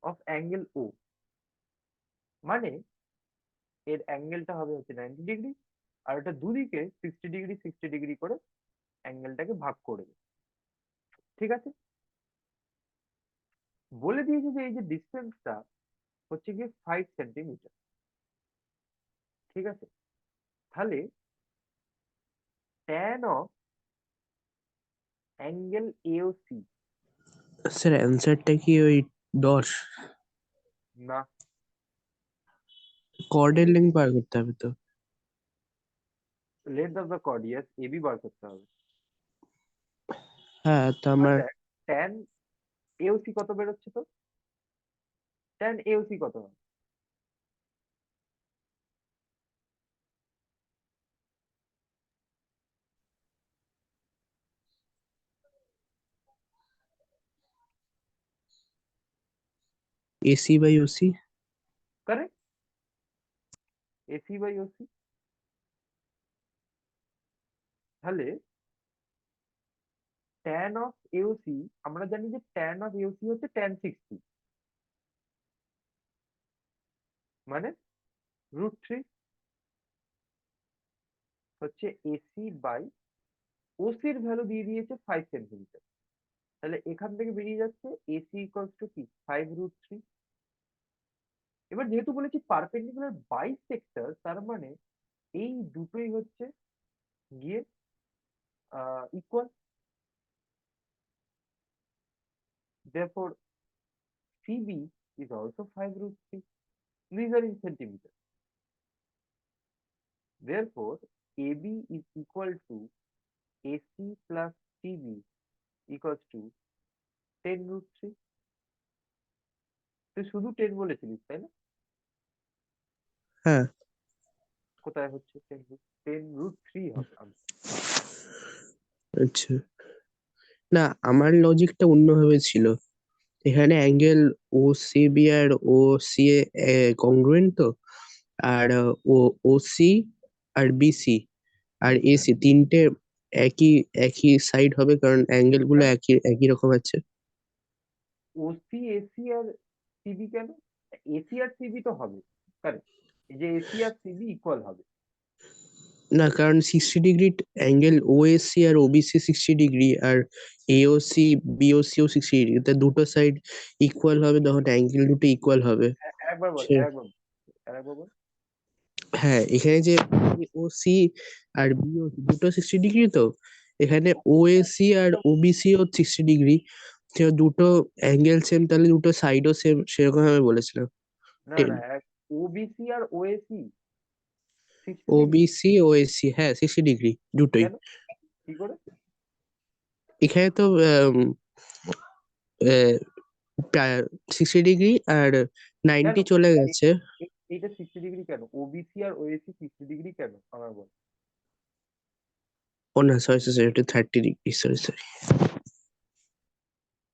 of angle O, মানে এর অ্যাঙ্গেলটা হবে হচ্ছে 90 ডিগ্রি, আর এটা দুদিকে 60 ডিগ্রি 60 ডিগ্রি করে অ্যাঙ্গেলটাকে ভাগ করবে, ঠিক আছে। বলে দিয়েছে যে এই যে ডিস্টেন্সটা হচ্ছে গিয়ে 5 সেন্টিমিটার, ঠিক আছে। তাহলে tan of angle AOC, sir অ্যান্সারটা কি ওই 10? না, কর্ডের লেন্থ বার করতে হবে তো। Length of the chord, yes, AB bar করতে হবে। হ্যাঁ, তো আর আমার দেখ, ট্যান এওসি কত বেরোচ্ছে তো, ট্যান এওসি কত হয়? AC by OC. Correct, AC by OC. তাহলে ট্যান অফ এওসি, আমরা জানি যে ট্যান অফ এওসি হচ্ছে tan 60, মানে √3 হচ্ছে এসি বাই ওসির ভ্যালু দিয়ে দিয়েছে 5 সেন্টিমিটার। তাহলে এখান থেকে বেরিয়ে যাচ্ছে এসি ইকুয়ালস টু কি 5√3। এবার যেহেতু বলেছি পারপেন্ডিকুলার বাইসেক্টর, তার মানে এই দুটোই হচ্ছে গিয়ে equal, therefore CB is also 5√3. These are in centimeters. Therefore, AB is equal to AC plus CB equals to 10√3. তুই শুধু 10 বলেছিলিস তাই না? হ্যাঁ। কোথায় হচ্ছে 10√3 হবে answer। আচ্ছা, না আমার লজিকটা অন্যভাবে ছিল। এখানে অ্যাঙ্গেল ও সি বি আর ও সি এ কংগ্রুয়েন্ট তো, আর ও ও সি আর বিসি আর এসি তিনটে একই একই সাইড হবে, কারণ অ্যাঙ্গেল গুলো কেন একই একই রকম আছে। ওসি এসি আর সিবি কেন? এসি আর সিবি তো হবে, কারেক্ট। এই যে এসি আর সিবি ইকুয়াল হবে। না, কারণ 60 ডিগ্রি অ্যাঙ্গেল ওএসসি আর ওবিসি 60 ডিগ্রি, আর এওসি বিওসিও 60 ডিগ্রি, তা দুটো সাইড ইকুয়াল হবে, তখন অ্যাঙ্গেল দুটো ইকুয়াল হবে। একবার বল, সে একবার বল, একবার বল। হ্যাঁ, এখানে যে ওসি আর বিওসি দুটো 60 ডিগ্রি, তো এখানে ওএসি আর ওবিসিও 60 ডিগ্রি, দুটো অ্যাঙ্গেল সেম, তাহলে দুটো সাইডও সেম, সেরকম আমি বলেছিলাম। না না, ওবিসি আর ওএসি 60 ডিগ্রি? ওবিসি ওএসি, হ্যাঁ 60 ডিগ্রি দুটোই। কেন? কি করে? এখানে তো 60 ডিগ্রি আর কেন 90 চলে গেছে। এইটা 60 ডিগ্রি কেন? ওবিসি আর ওএসি 60 ডিগ্রি কেন আমার বল। ও না, সরি সরি, এটা 30 ডিগ্রি, সরি সরি।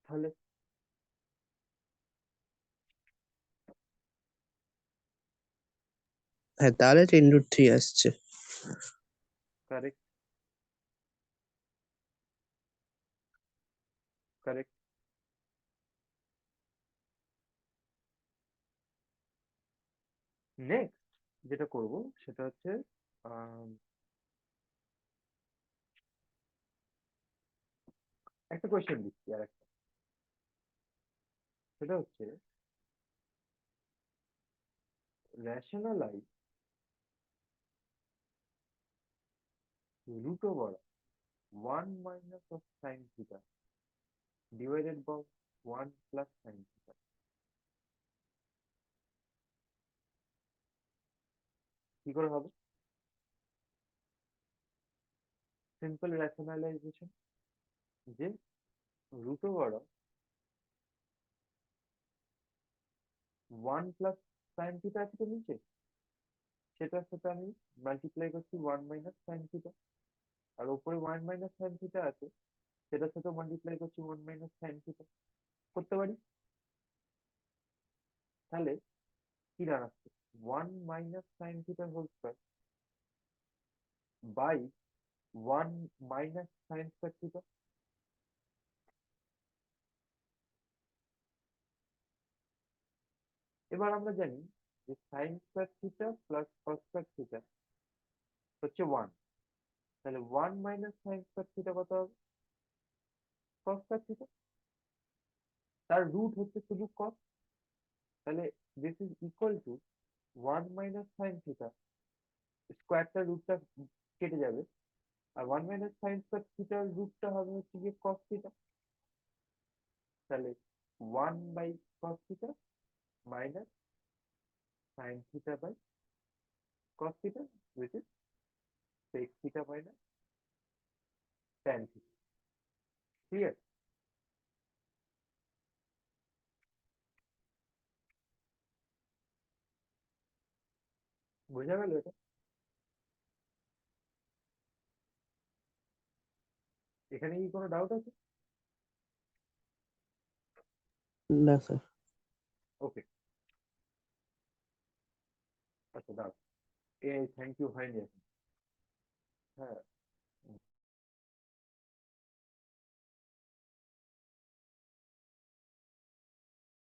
তাহলে হ্যাঁ, তাহলে 10√3 আসছে। Correct, correct. নেক্সট যেটা করব সেটা হচ্ছে আম, একটা কোয়েশ্চেন দিচ্ছি আর একটা। সেটা হচ্ছে rationalise root over 1 - of sin theta divided by 1 plus sin theta। কি করে হবে? সিম্পল রেশনালাইজেশন, যে root over 1 plus sin theta আছে তো নিচে, সেটার সাথে আমি মাল্টিপ্লাই করছি 1 - sin theta, আর উপরে 1 - sin theta আছে, সেটার সাথে মাল্টিপ্লাই করছি 1 - sin theta। করতে পারি? তাহলে কি দাঁড়াচ্ছে? 1 - sin theta whole square by 1 - sin2 theta. এবার আমরা জানি যে sin2 theta plus cos2 theta হচ্ছে 1। তাহলে 1 - sin2 থিটা কত হবে? cos2 theta. তার রুট হচ্ছে শুধু cos। তাহলে this is equal to 1 - sin থিটা, স্কোয়ারটার রুটটা কেটে যাবে, আর 1 - sin2 থিটার রুটটা হবে হচ্ছে গিয়ে cos থিটা। তাহলে 1/cos theta minus sin theta by cos theta, which is sec theta minus tan theta। Clear? বোঝা গেল এটা? এখানে কি কোনো ডাউট আছে? না স্যার। ওকে, আচ্ছা দাও। থ্যাংক ইউ, হয়নি এখন। হ্যাঁ,